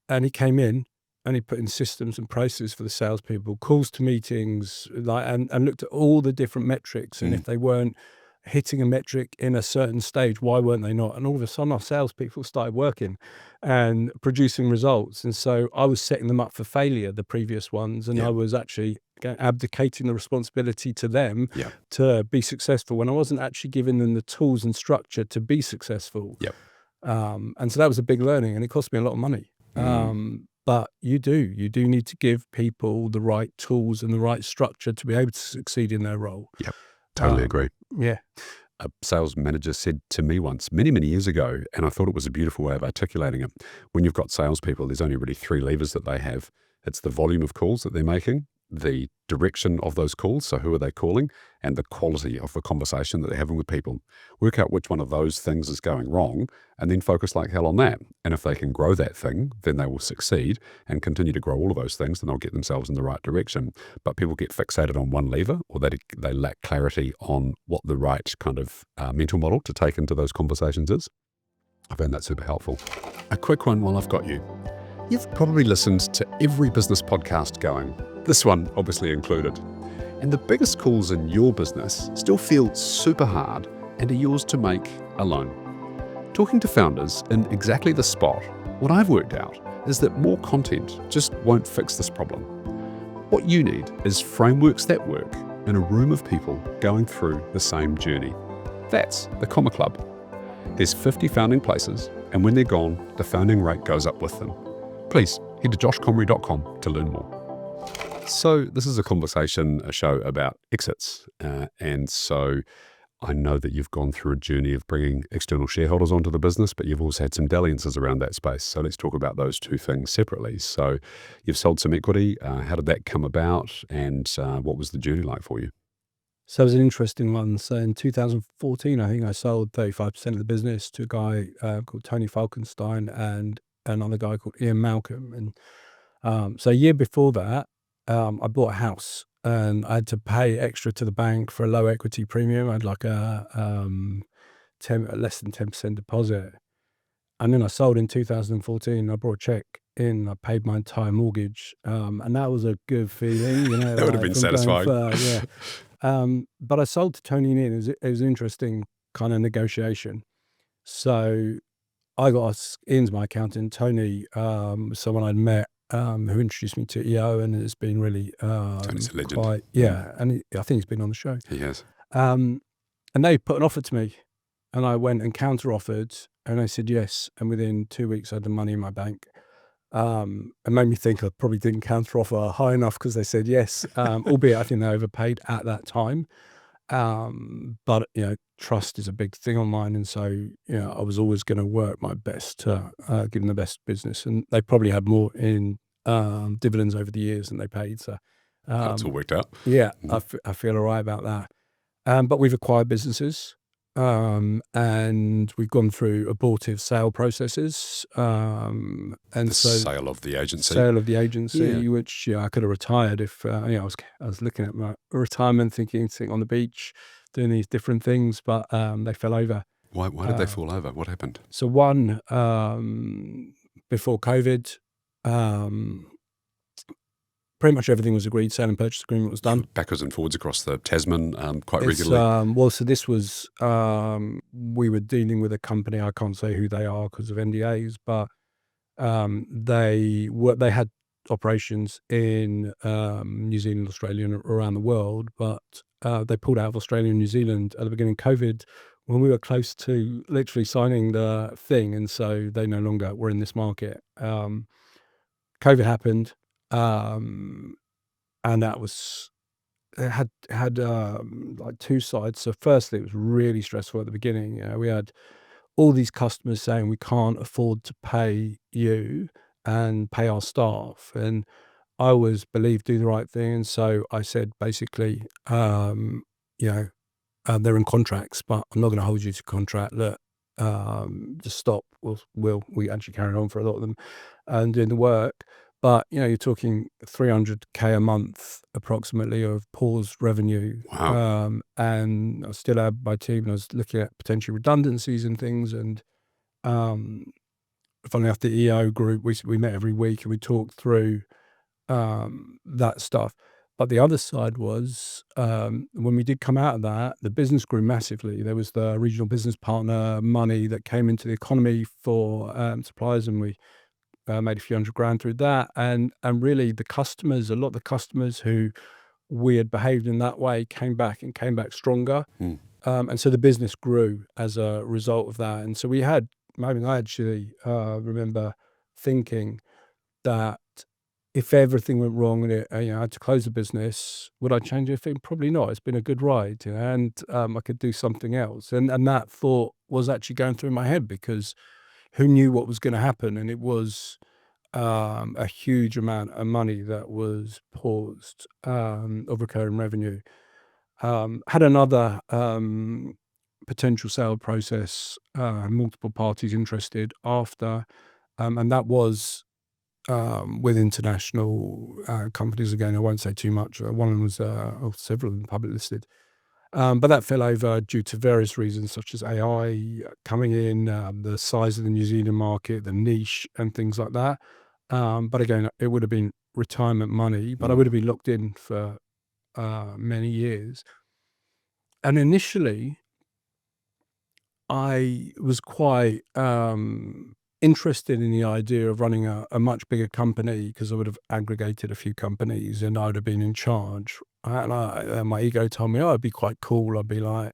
And he came in and he put in systems and processes for the salespeople, calls to meetings, like, and looked at all the different metrics. And if they weren't hitting a metric in a certain stage, why weren't they not? And all of a sudden, our salespeople started working and producing results. And so I was setting them up for failure, the previous ones, and Yeah. I was actually abdicating the responsibility to them Yeah. to be successful when I wasn't actually giving them the tools and structure to be successful. Yep. And so that was a big learning, and it cost me a lot of money. But you do need to give people the right tools and the right structure to be able to succeed in their role. Yep. Totally agree. Yeah. A sales manager said to me once, many, many years ago, and I thought it was a beautiful way of articulating it. When you've got salespeople, there's only really 3 levers that they have. It's the volume of calls that they're making, the direction of those calls, so who are they calling, and the quality of the conversation that they're having with people. Work out which one of those things is going wrong, and then focus like hell on that. And if they can grow that thing, then they will succeed and continue to grow all of those things, then they'll get themselves in the right direction. But people get fixated on one lever, or they lack clarity on what the right kind of mental model to take into those conversations is. I found that super helpful. A quick one while I've got you. You've probably listened to every business podcast going, this one obviously included. And the biggest calls in your business still feel super hard and are yours to make alone. Talking to founders in exactly the spot, what I've worked out is that more content just won't fix this problem. What you need is frameworks that work in a room of people going through the same journey. That's the Comma Club. There's 50 founding places, and when they're gone, the founding rate goes up with them. Please head to joshcomrie.com to learn more. So this is a show about exits. And so I know that you've gone through a journey of bringing external shareholders onto the business, but you've also had some dalliances around that space. So let's talk about those two things separately. So you've sold some equity. How did that come about? And what was the journey like for you? So it was an interesting one. So in 2014, I think I sold 35% of the business to a guy called Tony Falkenstein and another guy called Ian Malcolm. And so a year before that, I bought a house and I had to pay extra to the bank for a low equity premium. I had like a less than 10% deposit. And then I sold in 2014. I brought a check in, I paid my entire mortgage. And that was a good feeling, That would have like been from going satisfying. for, yeah. But I sold to Tony and Ian. It was an interesting kind of negotiation. So I got Ian's my accountant. Tony was someone I'd met who introduced me to EO, and it's been really Tony's a legend. quite, yeah. And I think he's been on the show. He has. And they put an offer to me, and I went and counter offered, and I said yes. And within 2 weeks, I had the money in my bank. It made me think I probably didn't counter offer high enough because they said yes, albeit I think they overpaid at that time. But trust is a big thing on mine, and so I was always going to work my best to give them the best business, and they probably had more in dividends over the years than they paid. So It's all worked out. yeah, Mhm. I feel all right about that. But we've acquired businesses, and we've gone through abortive sale processes, and The so sale of the agency. sale of the Yeah. agency, which I could have retired if I was looking at my retirement, thinking sitting on the beach, doing these different things, but they fell over. Why did they fall over? What happened? So one before COVID, um, pretty much everything was agreed. Sale and purchase agreement was You were done. backwards and forwards across the Tasman quite It's regularly. well, so this was we were dealing with a company. I can't say who they are because of NDAs, but they had operations in New Zealand, Australia, and around the world, but they pulled out of Australia and New Zealand at the beginning of COVID when we were close to literally signing the thing, and so they no longer were in this market. COVID happened, and that was it had like two sides. So firstly, it was really stressful at the beginning. We had all these customers saying we can't afford to pay you and pay our staff, and I always believed do the right thing, and so I said basically, you know, they're in contracts, but I'm not going to hold you to contract. Look, just stop. We actually carried on for a lot of them and doing the work. But you're talking 300K a month approximately of paused revenue, Wow. and I still had my team. And I was looking at potential redundancies and things. And funnily enough, the EO group we met every week and we talked through that stuff. But the other side was when we did come out of that, the business grew massively. There was the regional business partner money that came into the economy for suppliers, and we made a few $100,000 through that. And really, the customers, a lot of the customers who we had behaved in that way came back stronger. Hmm. And so the business grew as a result of that. And so we had, I actually remember thinking that if everything went wrong and I had to close the business, would I change anything? Probably not. It's been a good ride, and I could do something else. And that thought was actually going through my head because who knew what was going to happen? And it was a huge amount of money that was paused of recurring revenue. Had another potential sale process, multiple parties interested after, and that was with international companies. Again, I won't say too much. One of them was, several of them public listed. But that fell over due to various reasons, such as AI coming in, the size of the New Zealand market, the niche, and things like that. But again, it would have been retirement money, but I would have been locked in for many years. And initially, I was quite interested in the idea of running a much bigger company because I would have aggregated a few companies and I would have been in charge. And my ego told me, oh, it'd be quite cool. I'd be like,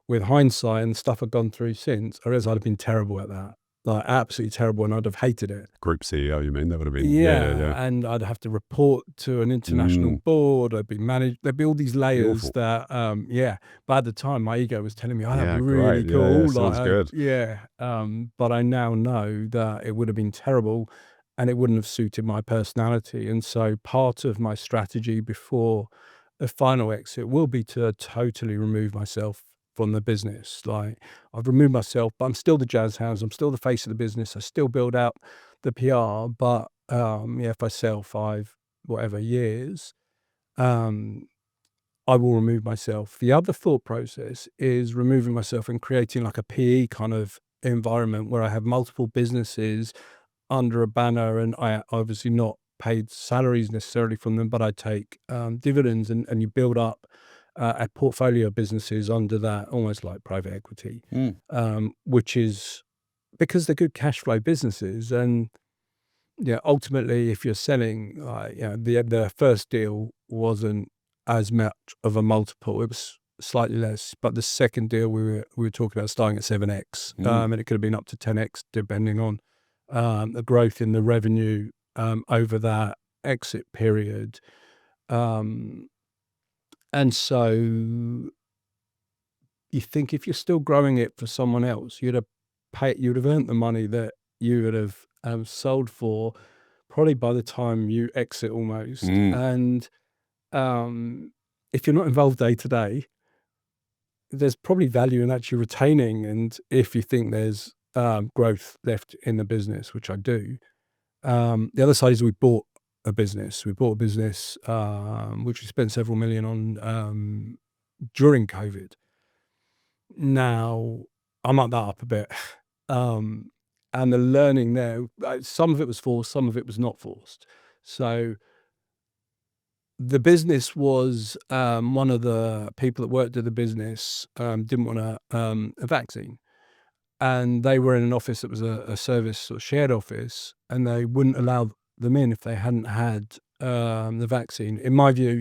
with hindsight and stuff I've gone through since, I realized I'd have been terrible at that, like absolutely terrible, and I'd have hated it. Group CEO, you mean? That would have been, Yeah, yeah. and I'd have to report to an international Mm, board. I'd be managed. There'd be all these be layers awful. that, yeah. But at the time, my ego was telling me, "Oh, that'd be Yeah, really great. Yeah, cool." sounds good. Yeah. But I now know that it would have been terrible, and it wouldn't have suited my personality. And so, part of my strategy before the final exit will be to totally remove myself from the business. Like I've removed myself, but I'm still the jazz hands. I'm still the face of the business. I still build out the PR, but yeah, for self, I've whatever years, I will remove myself. The other thought process is removing myself and creating like a PE kind of environment where I have multiple businesses under a banner, and I obviously not paid salaries necessarily from them, but I take dividends, and you build up a portfolio of businesses under that, almost like private equity, which is because they're good cash flow businesses. And ultimately, if you're selling, the first deal wasn't as much of a multiple; it was slightly less. But the second deal, we were talking about starting at 7x, and it could have been up to 10x depending on the growth in the revenue over that exit period. And so you think if you're still growing it for someone else, you'd have earned the money that you would have sold for probably by the time you exit almost. And if you're not involved day to day, there's probably value in actually retaining. And if you think there's growth left in the business, which I do, the other side is we bought a business. We bought a business which we spent several million on during COVID. Now, I might that up a bit. And the learning there, some of it was forced, some of it was not forced. So the business was, one of the people that worked at the business didn't want a vaccine. And they were in an office that was a service or shared office, and they wouldn't allow them in if they hadn't had the vaccine. In my view,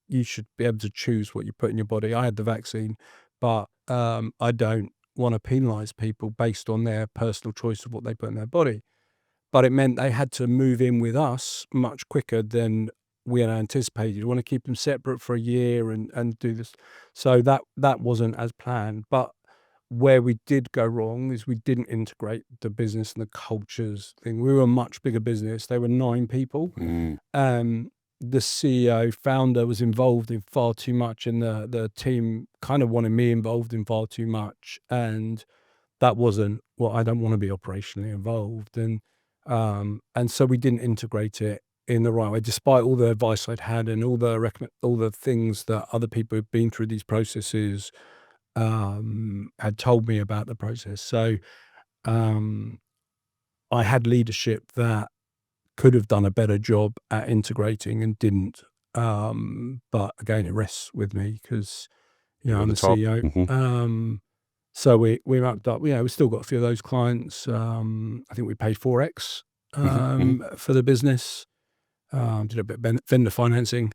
you should be able to choose what you put in your body. I had the vaccine, but I don't want to penalise people based on their personal choice of what they put in their body. But it meant they had to move in with us much quicker than we had anticipated. You want to keep them separate for a year and do this. So that wasn't as planned. But where we did go wrong is we didn't integrate the business and the cultures thing. We were a much bigger business. They were 9 people. The CEO founder was involved in far too much, and the team kind of wanted me involved in far too much. And that wasn't what I don't want to be operationally involved. And so we didn't integrate it in the right way, despite all the advice I'd had and all the things that other people who've been through these processes had told me about the process. So I had leadership that could have done a better job at integrating and didn't. But again, it rests with me because I'm the CEO. So we wrapped up. We still got a few of those clients. I think we paid 4x for the business. Did a bit of vendor financing.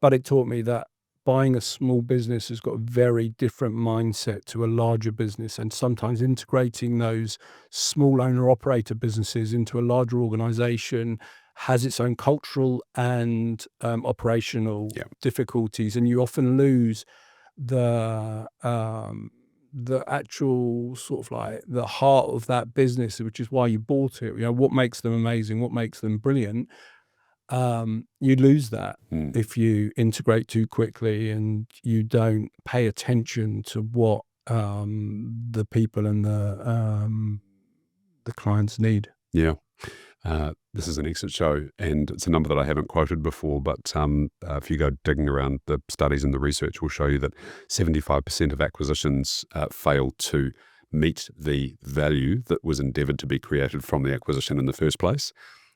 But it taught me that buying a small business has got a very different mindset to a larger business, and sometimes integrating those small owner-operator businesses into a larger organization has its own cultural and operational difficulties, and you often lose the actual sort of like the heart of that business, which is why you bought it. What makes them amazing, what makes them brilliant. You lose that if you integrate too quickly and you don't pay attention to what the people and the clients need. Yeah. This is an exit show, and it's a number that I haven't quoted before, but if you go digging around, the studies and the research will show you that 75% of acquisitions fail to meet the value that was endeavoured to be created from the acquisition in the first place.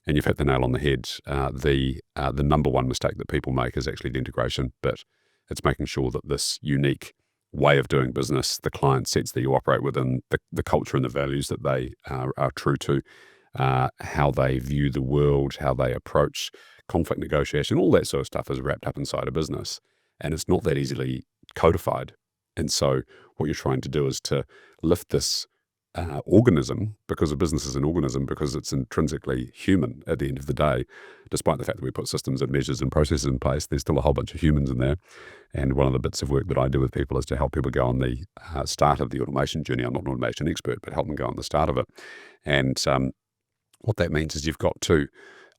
And you've hit the nail on the head. The number one mistake that people make is actually the integration bit. It's making sure that this unique way of doing business, the client sets that you operate within, the culture and the values that they are true to, how they view the world, how they approach conflict negotiation, all that sort of stuff is wrapped up inside a business. And it's not that easily codified. And so what you're trying to do is to lift this organism, because a business is an organism, because it's intrinsically human at the end of the day. Despite the fact that we put systems and measures and processes in place, there's still a whole bunch of humans in there. And one of the bits of work that I do with people is to help people go on the start of the automation journey. I'm not an automation expert, but help them go on the start of it. And what that means is you've got to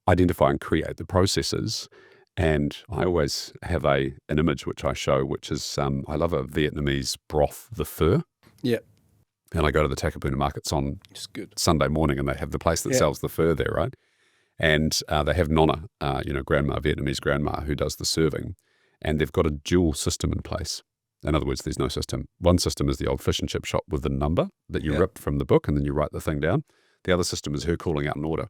identify and create the processes. And I always have an image which I show, which is I love a Vietnamese broth, the pho. Yeah. And I go to the Takapuna markets on Sunday morning, and they have the place that sells the pho there, right? And they have Nonna, grandma, Vietnamese grandma, who does the serving. And they've got a dual system in place. In other words, there's no system. One system is the old fish and chip shop with the number that you Yeah. ripped from the book and then you write the thing down. The other system is her calling out an order.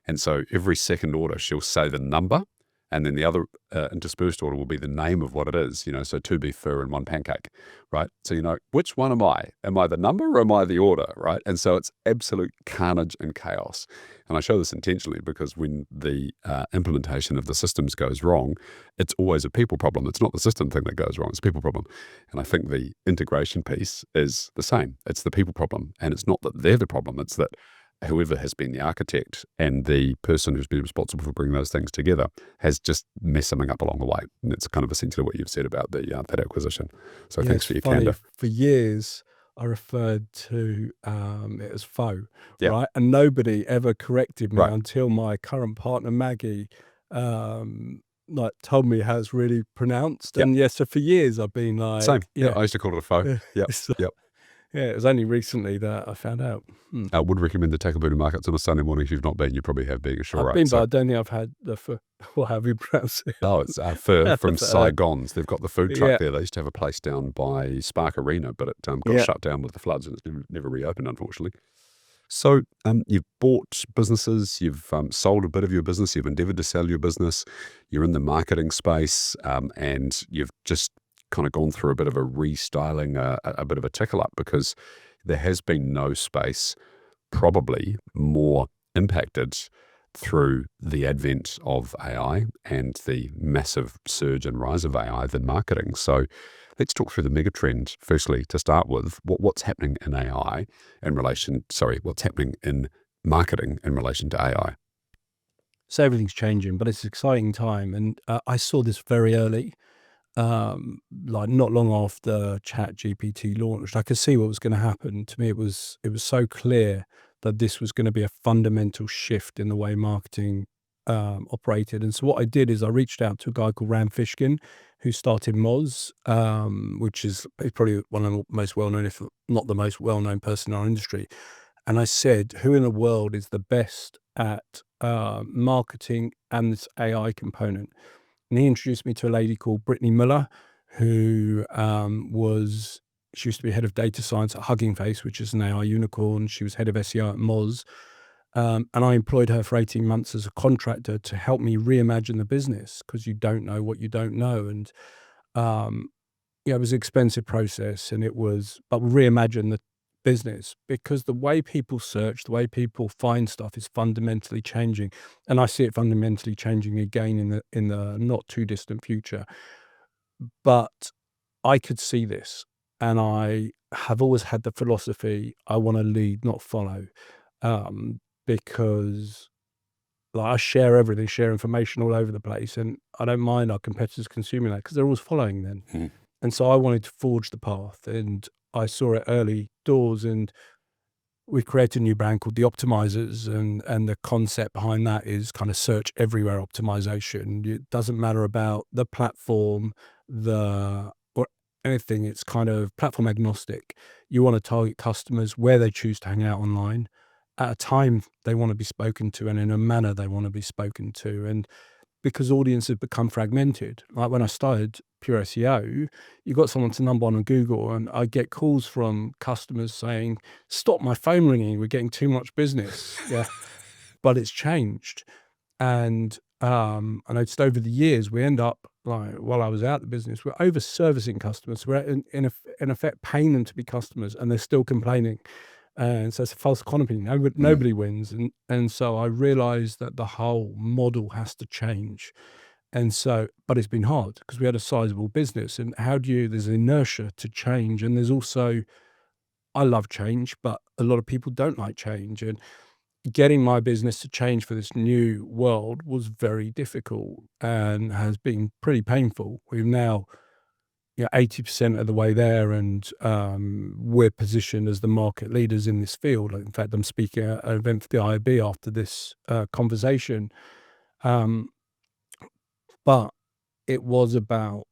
And so every second order, she'll say the number, and then the other interspersed order will be the name of what it is, so 2 beef fur and 1 pancake, right? So, which one am I? Am I the number or am I the order, right? And so it's absolute carnage and chaos. And I show this intentionally because when the implementation of the systems goes wrong, it's always a people problem. It's not the system thing that goes wrong, it's a people problem. And I think the integration piece is the same. It's the people problem. And it's not that they're the problem, it's that whoever has been the architect and the person who's been responsible for bringing those things together has just messed something up along the way. And it's kind of essentially what you've said about that acquisition. So Yeah, thanks it's for your funny. candor. For years, I referred to it as faux, Yeah. right? And nobody ever corrected me Right. until my current partner, Maggie, told me how it's really pronounced. Yep. And yeah, so for years I've been like, Same. yeah, I used to call it a faux. yeah, Yep. Yep. Yeah, it was only recently that I found out. I would recommend the Takeabuda markets on a Sunday morning. If you've not been, you probably have been, sure, I've right? been, but I don't think I've had the well, how have you pronounced it? Oh, it's Fur from That's, Saigons. They've got the food truck yeah, there. They used to have a place down by Spark Arena, but it got yeah. shut down with the floods and it's never reopened, unfortunately. So you've bought businesses, you've sold a bit of your business, you've endeavored to sell your business, you're in the marketing space, and you've just kind of gone through a bit of a restyling, a bit of a tickle up because there has been no space probably more impacted through the advent of AI and the massive surge and rise of AI than marketing. So let's talk through the megatrend. Firstly, to start with, what's happening in AI what's happening in marketing in relation to AI? So everything's changing, but it's an exciting time. And I saw this very early, like not long after ChatGPT launched. I could see what was going to happen. To me, it was so clear that this was going to be a fundamental shift in the way marketing operated. And so what I did is I reached out to a guy called Ram Fishkin, who started Moz, which is probably one of the most well-known, if not the most well-known person in our industry. And I said, who in the world is the best at marketing and this AI component? And he introduced me to a lady called Brittany Muller, who she used to be head of data science at Hugging Face, which is an AI unicorn. She was head of SEO at Moz. And I employed her for 18 months as a contractor to help me reimagine the business, because you don't know what you don't know. And it was an expensive process, and but reimagine the business, because the way people search, the way people find stuff is fundamentally changing. And I see it fundamentally changing again in the not too distant future. But I could see this, and I have always had the philosophy, I want to lead, not follow. Because I share everything, share information all over the place, and I don't mind our competitors consuming that because they're always following then. Mhm. And so I wanted to forge the path, and I saw it early doors, and we created a new brand called the Optimizers, and the concept behind that is kind of search everywhere optimization. It doesn't matter about the platform, or anything. It's kind of platform agnostic. You want to target customers where they choose to hang out online, at a time they want to be spoken to, and in a manner they want to be spoken to. And because audiences have become fragmented. Like when I started Pure SEO, you got someone's number one on Google, and I get calls from customers saying, "Stop my phone ringing. We're getting too much business." Yeah, but it's changed, and I noticed over the years we end up, like, while I was out the business, we're over servicing customers. We're in effect paying them to be customers, and they're still complaining. And so it's a false economy. Nobody wins. And so I realized that the whole model has to change. And so, but it's been hard because we had a sizable business. And there's inertia to change. And there's also, I love change, but a lot of people don't like change. And getting my business to change for this new world was very difficult and has been pretty painful. We've now 80% of the way there, and we're positioned as the market leaders in this field. In fact, I'm speaking at an event for the IAB after this conversation. But it was about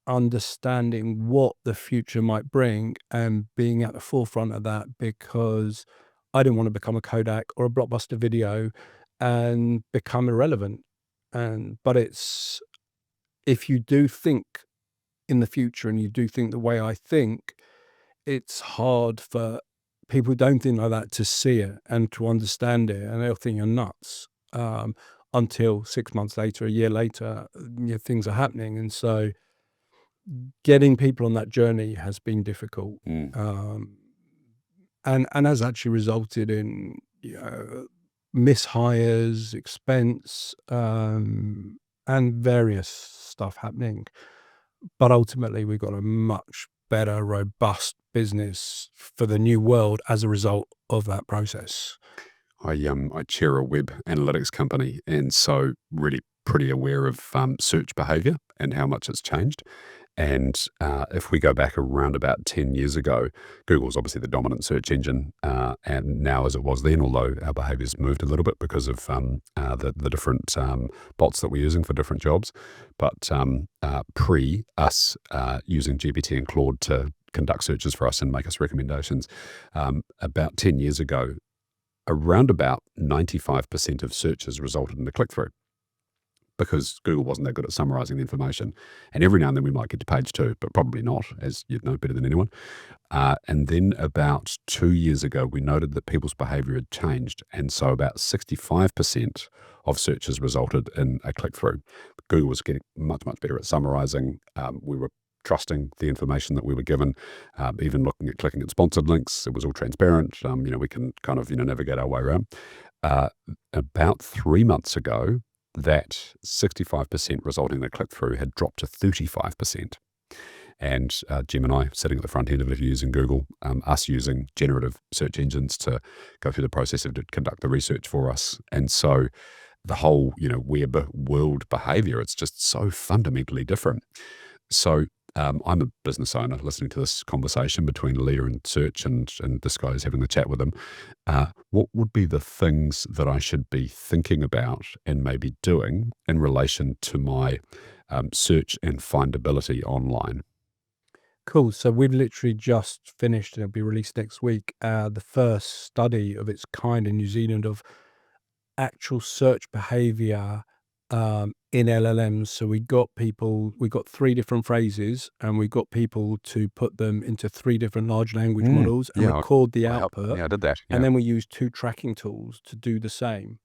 understanding what the future might bring and being at the forefront of that, because I didn't want to become a Kodak or a Blockbuster Video and become irrelevant. But if you do think in the future and you do think the way I think, it's hard for people who don't think like that to see it and to understand it, and they'll think you're nuts, until 6 months later, a year later, things are happening. And so getting people on that journey has been difficult, Mm. and has actually resulted in mishires, expense, and various stuff happening. But ultimately, we've got a much better, robust business for the new world as a result of that process. I chair a web analytics company, and so really pretty aware of search behavior and how much it's changed. And if we go back around about 10 years ago, Google's obviously the dominant search engine, and now as it was then, although our behavior's moved a little bit because of the different bots that we're using for different jobs. But pre us using GPT and Claude to conduct searches for us and make us recommendations, about 10 years ago, around about 95% of searches resulted in a click-through because Google wasn't that good at summarizing the information. And every now and then we might get to page 2, but probably not, as you'd know better than anyone. And then about 2 years ago, we noted that people's behavior had changed. And so about 65% of searches resulted in a click-through. Google was getting much, much better at summarizing. We were trusting the information that we were given, even looking at clicking at sponsored links. It was all transparent. We can kind of, navigate our way around. About 3 months ago, that 65% resulting in a click-through had dropped to 35%. And Jim and I sitting at the front end of it using Google, us using generative search engines to go through the process of to conduct the research for us. And so the whole, web world behavior, it's just so fundamentally different. So I'm a business owner listening to this conversation between Leah and Search, and this guy's having the chat with them. What would be the things that I should be thinking about and maybe doing in relation to my search and findability online? Cool. So we've literally just finished, and it'll be released next week, the first study of its kind in New Zealand of actual search behavior in LLMs. So we got 3 different phrases, and we got people to put them into 3 different large language models and Yeah, record the I helped. output. Yeah, I did that. And Yeah. then we used 2 tracking tools to do the same.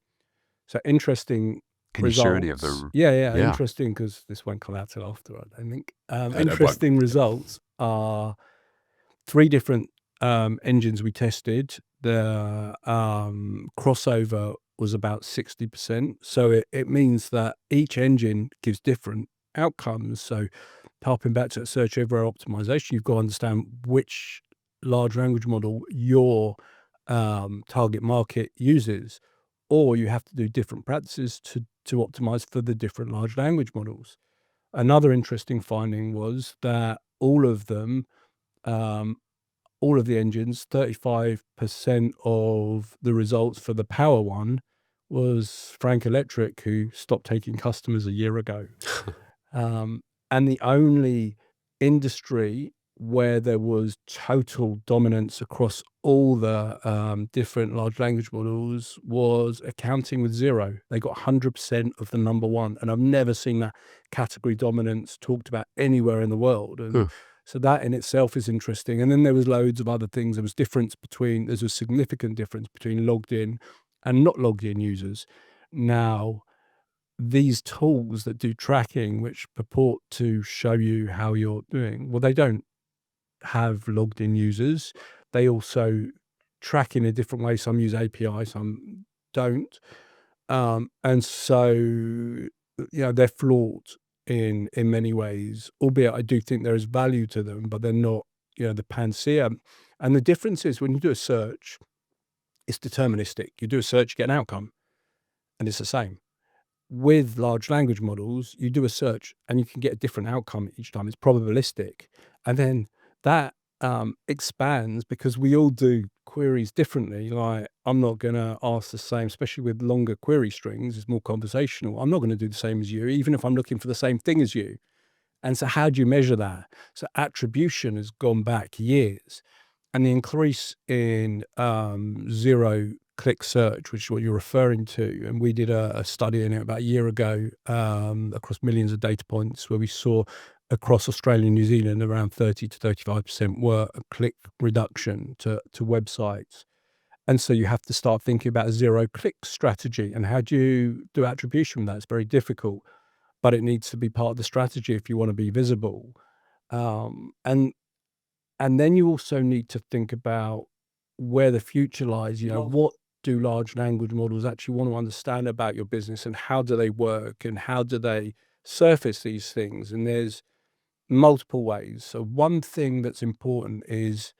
So interesting Can you share any of results. the? Yeah, Yeah, interesting, because this won't come out till after, I don't think. it won't. Interesting results are 3 different engines we tested. The crossover was about 60%. So it means that each engine gives different outcomes. So harping back to search everywhere optimization, you've got to understand which large language model your target market uses, or you have to do different practices to optimize for the different large language models. Another interesting finding was that all of them, all of the engines, 35% of the results for the power one was Frank Electric, who stopped taking customers a year ago. And the only industry where there was total dominance across all the different large language models was accounting with 0. They got 100% of the number one. And I've never seen that category dominance talked about anywhere in the world. And Huh. so that in itself is interesting. And then there was loads of other things. There's a significant difference between logged in and not logged in users. Now, these tools that do tracking, which purport to show you how you're doing, well, they don't have logged in users. They also track in a different way. Some use API, some don't. And so, they're flawed in many ways, albeit I do think there is value to them, but they're not, the panacea. And the difference is when you do a search, it's deterministic. You do a search, you get an outcome, and it's the same. With large language models, you do a search and you can get a different outcome each time. It's probabilistic. And then that expands because we all do queries differently. Like, I'm not going to ask the same, especially with longer query strings, it's more conversational. I'm not going to do the same as you, even if I'm looking for the same thing as you. And so how do you measure that? So attribution has gone back years. And the increase in 0 click search, which is what you're referring to. And we did a study in it about a year ago across millions of data points, where we saw across Australia and New Zealand around 30 to 35% were a click reduction to websites. And so you have to start thinking about a zero click strategy. And how do you do attribution with that? It's very difficult, but it needs to be part of the strategy if you want to be visible. Um, and and then you also need to think about where the future lies. What do large language models actually want to understand about your business, and how do they work, and how do they surface these things? And there's multiple ways. So one thing that's important is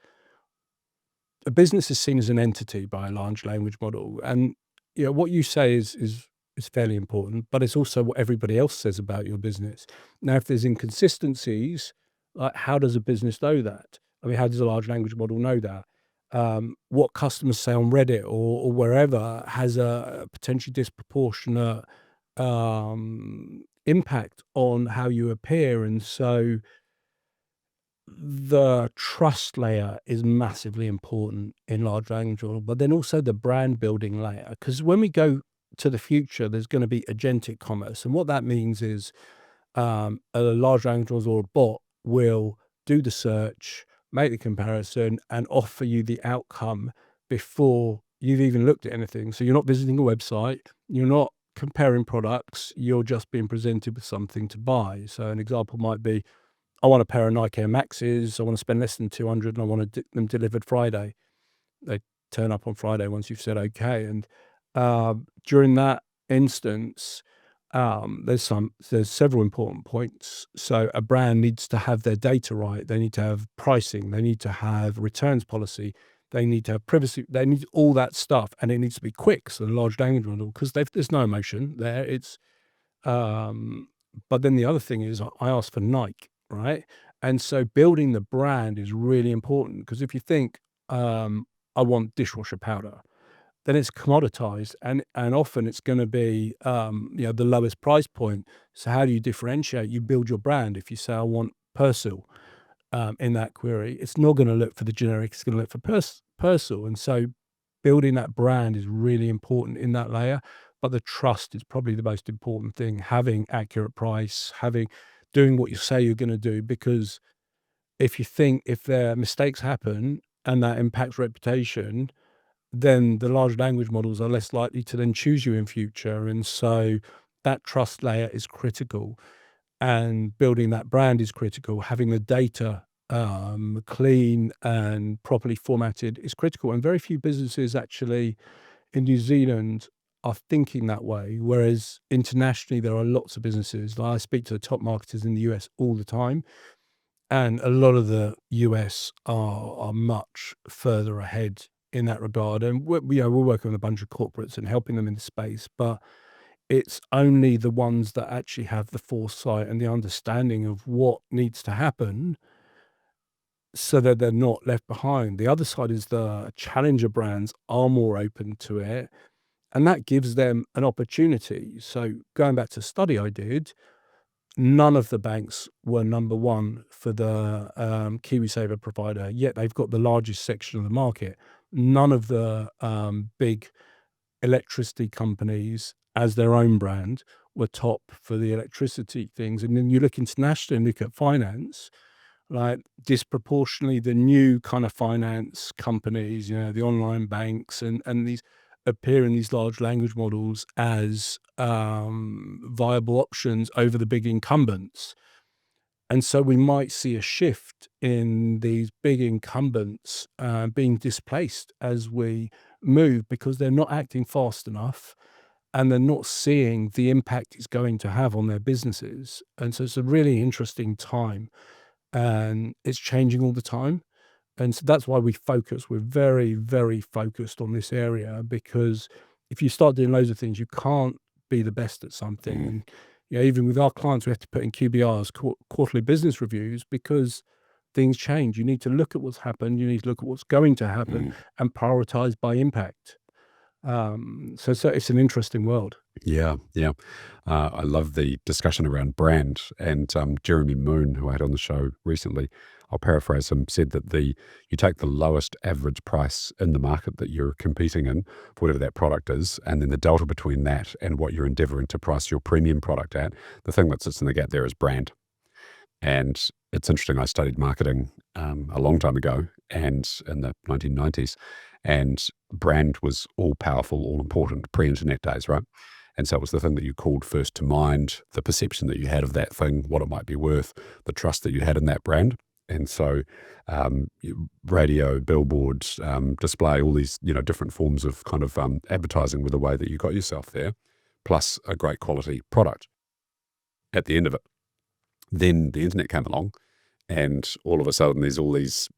a business is seen as an entity by a large language model. And what you say is fairly important, but it's also what everybody else says about your business. Now, if there's inconsistencies, like, how does a business know that? I mean, how does a large language model know that? What customers say on Reddit or wherever has a potentially disproportionate impact on how you appear. And so the trust layer is massively important in large language model, but then also the brand building layer. Because when we go to the future, there's going to be agentic commerce, and what that means is a large language model or a bot will do the search, make the comparison, and offer you the outcome before you've even looked at anything. So you're not visiting a website, you're not comparing products, you're just being presented with something to buy. So an example might be, I want a pair of Nike Air Maxes. I want to spend less than 200 and I want them delivered Friday. They turn up on Friday once you've said okay. And during that instance, there's several important points. So a brand needs to have their data right. They need to have pricing. They need to have returns policy. They need to have privacy. They need all that stuff, and it needs to be quick. So the large language model, because there's no emotion there. But then the other thing is, I asked for Nike, right? And so building the brand is really important, because if you think, I want dishwasher powder, then it's commoditized, and often it's going to be the lowest price point. So how do you differentiate? You build your brand. If you say, I want Persil in that query, it's not going to look for the generic, it's going to look for Persil. And so building that brand is really important in that layer. But the trust is probably the most important thing. Having accurate price, doing what you say you're going to do. Because if there mistakes happen and that impacts reputation, then the large language models are less likely to then choose you in future. And so that trust layer is critical, and building that brand is critical. Having the data clean and properly formatted is critical. And very few businesses actually in New Zealand are thinking that way, whereas internationally there are lots of businesses. Like, I speak to the top marketers in the US all the time, and a lot of the US are much further ahead in that regard. And we're working with a bunch of corporates and helping them in the space, but it's only the ones that actually have the foresight and the understanding of what needs to happen so that they're not left behind. The other side is the challenger brands are more open to it, and that gives them an opportunity. So going back to a study I did, none of the banks were number one for the KiwiSaver provider, yet they've got the largest section of the market. None of the big electricity companies as their own brand were top for the electricity things. And then you look internationally and look at finance, like disproportionately the new kind of finance companies, the online banks and these appear in these large language models as viable options over the big incumbents. And so we might see a shift in these big incumbents being displaced as we move, because they're not acting fast enough and they're not seeing the impact it's going to have on their businesses. And so it's a really interesting time, and it's changing all the time. And so that's why we're very, very focused on this area, because if you start doing loads of things, you can't be the best at something. And even with our clients, we have to put in QBRs, quarterly business reviews, because things change. You need to look at what's happened. You need to look at what's going to happen and prioritize by impact. So it's an interesting world. Yeah, yeah. I love the discussion around brand, and Jeremy Moon, who I had on the show recently, I'll paraphrase him, said that you take the lowest average price in the market that you're competing in, for whatever that product is, and then the delta between that and what you're endeavoring to price your premium product at, the thing that sits in the gap there is brand. And it's interesting, I studied marketing a long time ago, and in the 1990s, and brand was all powerful, all important, pre-internet days, right? And so it was the thing that you called first to mind, the perception that you had of that thing, what it might be worth, the trust that you had in that brand. And so radio, billboards, display, all these, different forms of kind of advertising were the way that you got yourself there, plus a great quality product at the end of it. Then the internet came along, and all of a sudden there's all these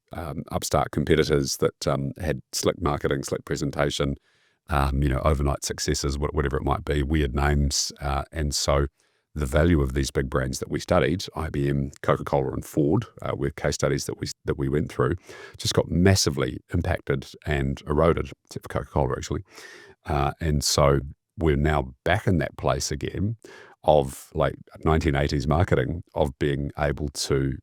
upstart competitors that had slick marketing, slick presentation, overnight successes, whatever it might be, weird names. And so the value of these big brands that we studied, IBM, Coca-Cola, and Ford, were case studies that we went through, just got massively impacted and eroded, except for Coca-Cola, actually. And so we're now back in that place again of like 1980s marketing, of being able to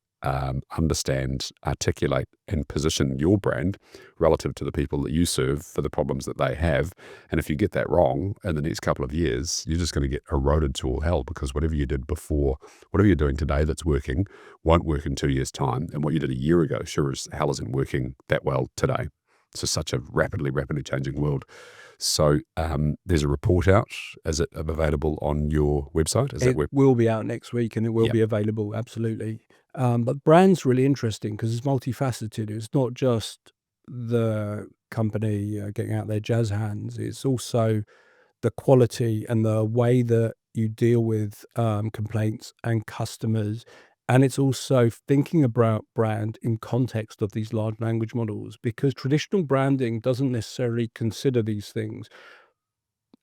understand, articulate, and position your brand relative to the people that you serve for the problems that they have. And if you get that wrong in the next couple of years, you're just going to get eroded to all hell, because whatever you did before, whatever you're doing today that's working, won't work in 2 years' time. And what you did a year ago sure as hell isn't working that well today. It's just such a rapidly changing world. So there's a report out. Is it available on your website? It will be out next week, and it will be available, absolutely. But brand's really interesting because it's multifaceted. It's not just the company getting out their jazz hands. It's also the quality and the way that you deal with complaints and customers. And it's also thinking about brand in context of these large language models, because traditional branding doesn't necessarily consider these things.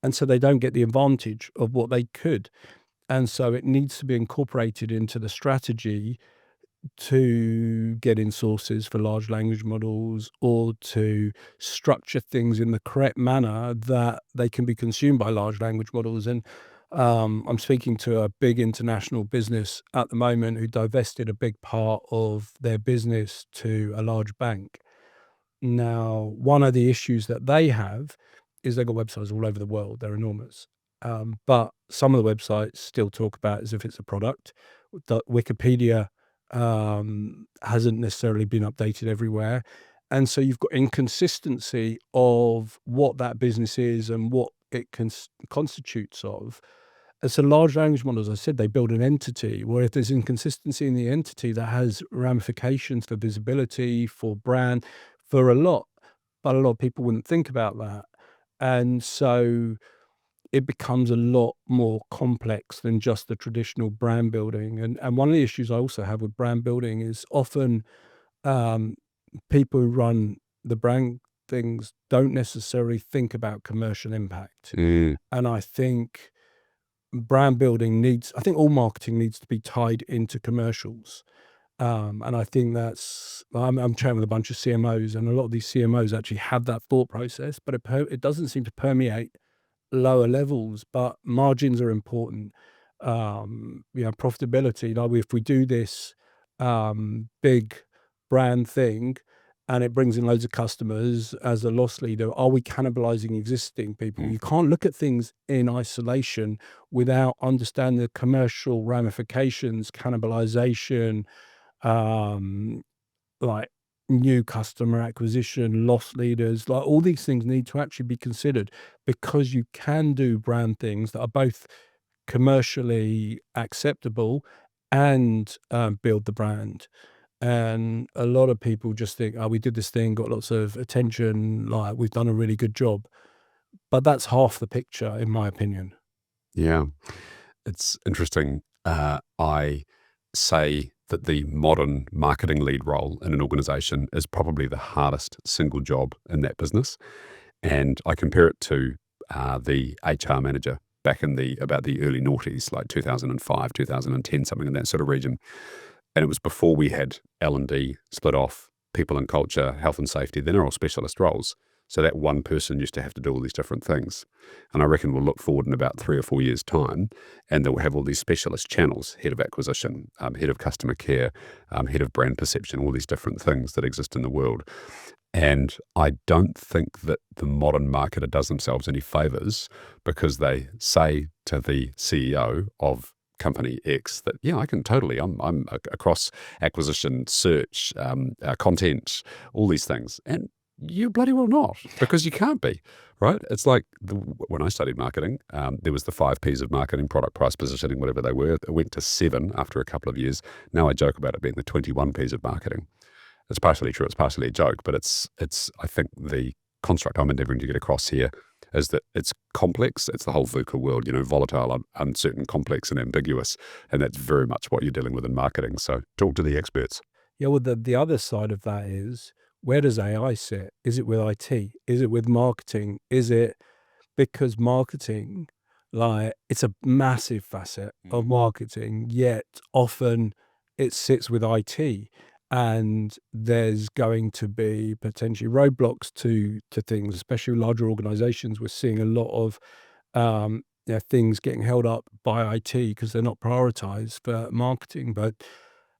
And so they don't get the advantage of what they could. And so it needs to be incorporated into the strategy to get in sources for large language models, or to structure things in the correct manner that they can be consumed by large language models. And I'm speaking to a big international business at the moment who divested a big part of their business to a large bank. Now, one of the issues that they have is they've got websites all over the world. They're enormous. But some of the websites still talk about it as if it's a product. The Wikipedia hasn't necessarily been updated everywhere. And so you've got inconsistency of what that business is and what it constitutes of. And so large language models, as I said, they build an entity, where if there's inconsistency in the entity, that has ramifications for visibility, for brand, for a lot. But a lot of people wouldn't think about that. And so it becomes a lot more complex than just the traditional brand building. And one of the issues I also have with brand building is often um, people who run the brand things don't necessarily think about commercial impact. Mm. And I think brand building I think all marketing needs to be tied into commercials. And I think I'm chatting with a bunch of CMOs, and a lot of these CMOs actually have that thought process, but it doesn't seem to permeate lower levels. But margins are important. Profitability. Like, if we do this big brand thing and it brings in loads of customers, as a loss leader, are we cannibalizing existing people? You can't look at things in isolation without understanding the commercial ramifications, cannibalization, like new customer acquisition, loss leaders, like all these things need to actually be considered, because you can do brand things that are both commercially acceptable and build the brand. And a lot of people just think, oh, we did this thing, got lots of attention, like we've done a really good job. But that's half the picture, in my opinion. Yeah. It's interesting. I say that the modern marketing lead role in an organization is probably the hardest single job in that business. And I compare it to the HR manager back in about the early noughties, like 2005, 2010, something in that sort of region. And it was before we had L&D split off, people and culture, health and safety. Then are all specialist roles. So that one person used to have to do all these different things. And I reckon we'll look forward in about 3 or 4 years' time, and they'll have all these specialist channels, head of acquisition, head of customer care, head of brand perception, all these different things that exist in the world. And I don't think that the modern marketer does themselves any favors, because they say to the CEO of company X that, yeah, I can totally, I'm across acquisition, search, content, all these things. And you bloody well not, because you can't be, right? It's like when I studied marketing, there was the 5 Ps of marketing: product, price, positioning, whatever they were. It went to 7 after a couple of years. Now I joke about it being the 21 Ps of marketing. It's partially true, it's partially a joke, but it's. I think the construct I'm endeavoring to get across here is that it's complex. It's the whole VUCA world, volatile, uncertain, complex, and ambiguous. And that's very much what you're dealing with in marketing. So talk to the experts. Yeah, well, the other side of that is, where does AI sit? Is it with IT? Is it with marketing? Is it because marketing, like, it's a massive facet of marketing, yet often it sits with IT, and there's going to be potentially roadblocks to things, especially larger organizations. We're seeing a lot of things getting held up by IT because they're not prioritized for marketing. But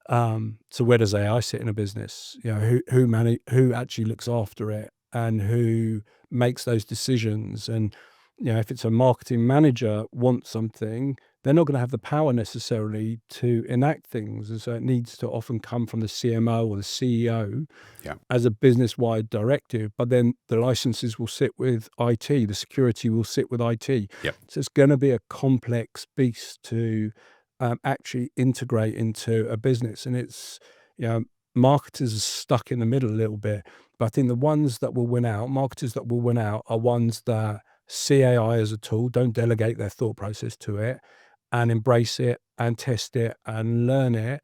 so where does AI sit in a business? Who actually looks after it, and who makes those decisions? And if it's a marketing manager wants something, they're not going to have the power necessarily to enact things, and so it needs to often come from the CMO or the CEO Yeah. as a business-wide directive. But then the licenses will sit with IT, the security will sit with IT. Yep. So it's going to be a complex beast to actually integrate into a business. And it's, marketers are stuck in the middle a little bit. But I think the ones that will win out, marketers that will win out, are ones that see AI as a tool, don't delegate their thought process to it, and embrace it and test it and learn it,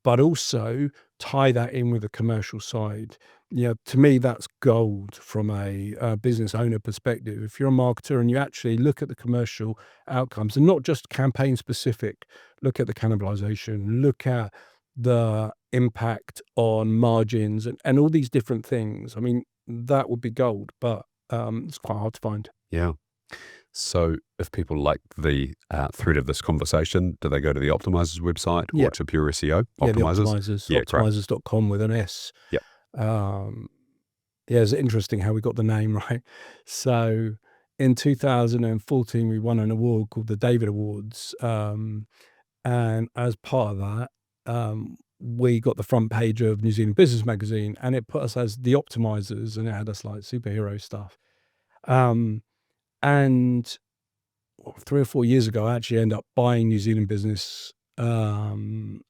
but also tie that in with the commercial side. To me, that's gold from a business owner perspective. If you're a marketer and you actually look at the commercial outcomes, and not just campaign specific, look at the cannibalization, look at the impact on margins, and all these different things. I mean, that would be gold, but it's quite hard to find. Yeah. So if people like the thread of this conversation, do they go to the Optimizers website or to Pure SEO? Yeah, the Optimizers? Optimizers, Yeah, great. optimizers.com with an S. Yep. Yeah, it's interesting how we got the name, right? So in 2014, we won an award called the David Awards. And as part of that, we got the front page of New Zealand Business Magazine, and it put us as the Optimizers, and it had us like superhero stuff. And 3 or 4 years ago, I actually ended up buying New Zealand Business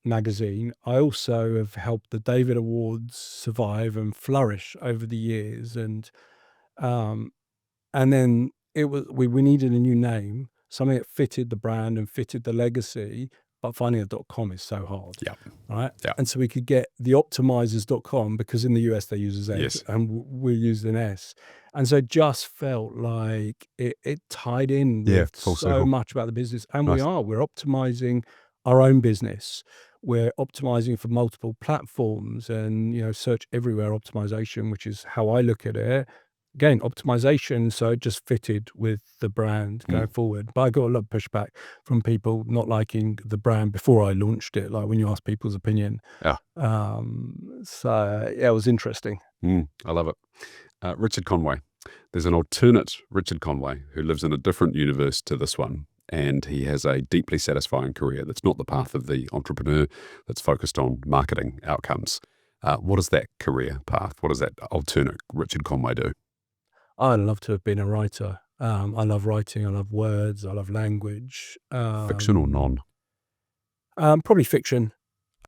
magazine. I also have helped the David Awards survive and flourish over the years, and then we needed a new name, something that fitted the brand and fitted the legacy. But finding a .com is so hard, Yeah. right? Yeah. And so we could get the optimizers.com, because in the US they use a Z, Yes. and we used an S. And so it just felt like it tied in with full so circle. much about the business. And Nice. we're optimizing our own business. We're optimizing for multiple platforms, and, search everywhere optimization, which is how I look at it. Again, optimization, so it just fitted with the brand going forward. But I got a lot of pushback from people not liking the brand before I launched it, like when you ask people's opinion. Yeah. So yeah, it was interesting. I love it. Richard Conway. There's an alternate Richard Conway who lives in a different universe to this one, and he has a deeply satisfying career that's not the path of the entrepreneur, that's focused on marketing outcomes. What is that career path? What does that alternate Richard Conway do? I'd love to have been a writer. I love writing. I love words. I love language. Fiction or non? Probably fiction.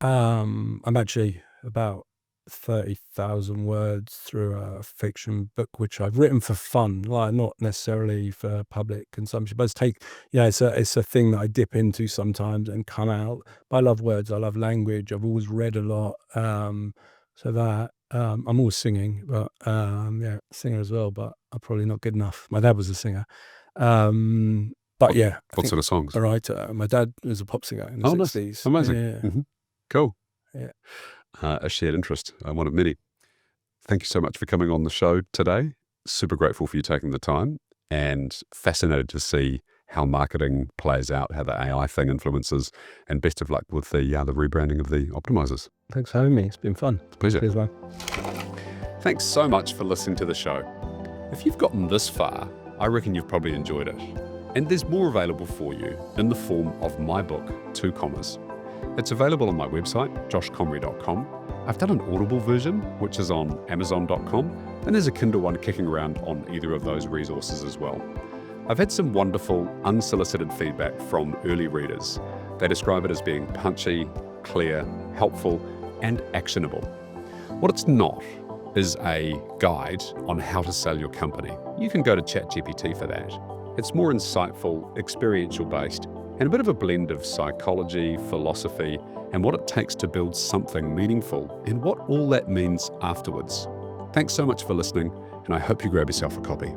I'm actually about 30,000 words through a fiction book, which I've written for fun, like not necessarily for public consumption, but it's a thing that I dip into sometimes and come out. But I love words. I love language. I've always read a lot. So that, I'm always singing, but, singer as well, but I'm probably not good enough. My dad was a singer. But yeah, I What think sort of songs? a writer. My dad was a pop singer in the Oh, nice. 60s. Amazing. Yeah. Cool. Yeah. A shared interest, one of many. Thank you so much for coming on the show today. super grateful for you taking the time and fascinated to see how marketing plays out, how the AI thing influences, and best of luck with the rebranding of the optimizers. Thanks for having me. It's been fun. It's a pleasure. Cheers, man. Thanks so much for listening to the show. If you've gotten this far, I reckon you've probably enjoyed it. And there's more available for you in the form of my book, 2 Commas. It's available on my website, joshcomrie.com. I've done an Audible version, which is on amazon.com, and there's a Kindle one kicking around on either of those resources as well. I've had some wonderful, unsolicited feedback from early readers. They describe it as being punchy, clear, helpful, and actionable. What it's not is a guide on how to sell your company. You can go to ChatGPT for that. It's more insightful, experiential-based, and a bit of a blend of psychology, philosophy, and what it takes to build something meaningful, and what all that means afterwards. Thanks so much for listening, and I hope you grab yourself a copy.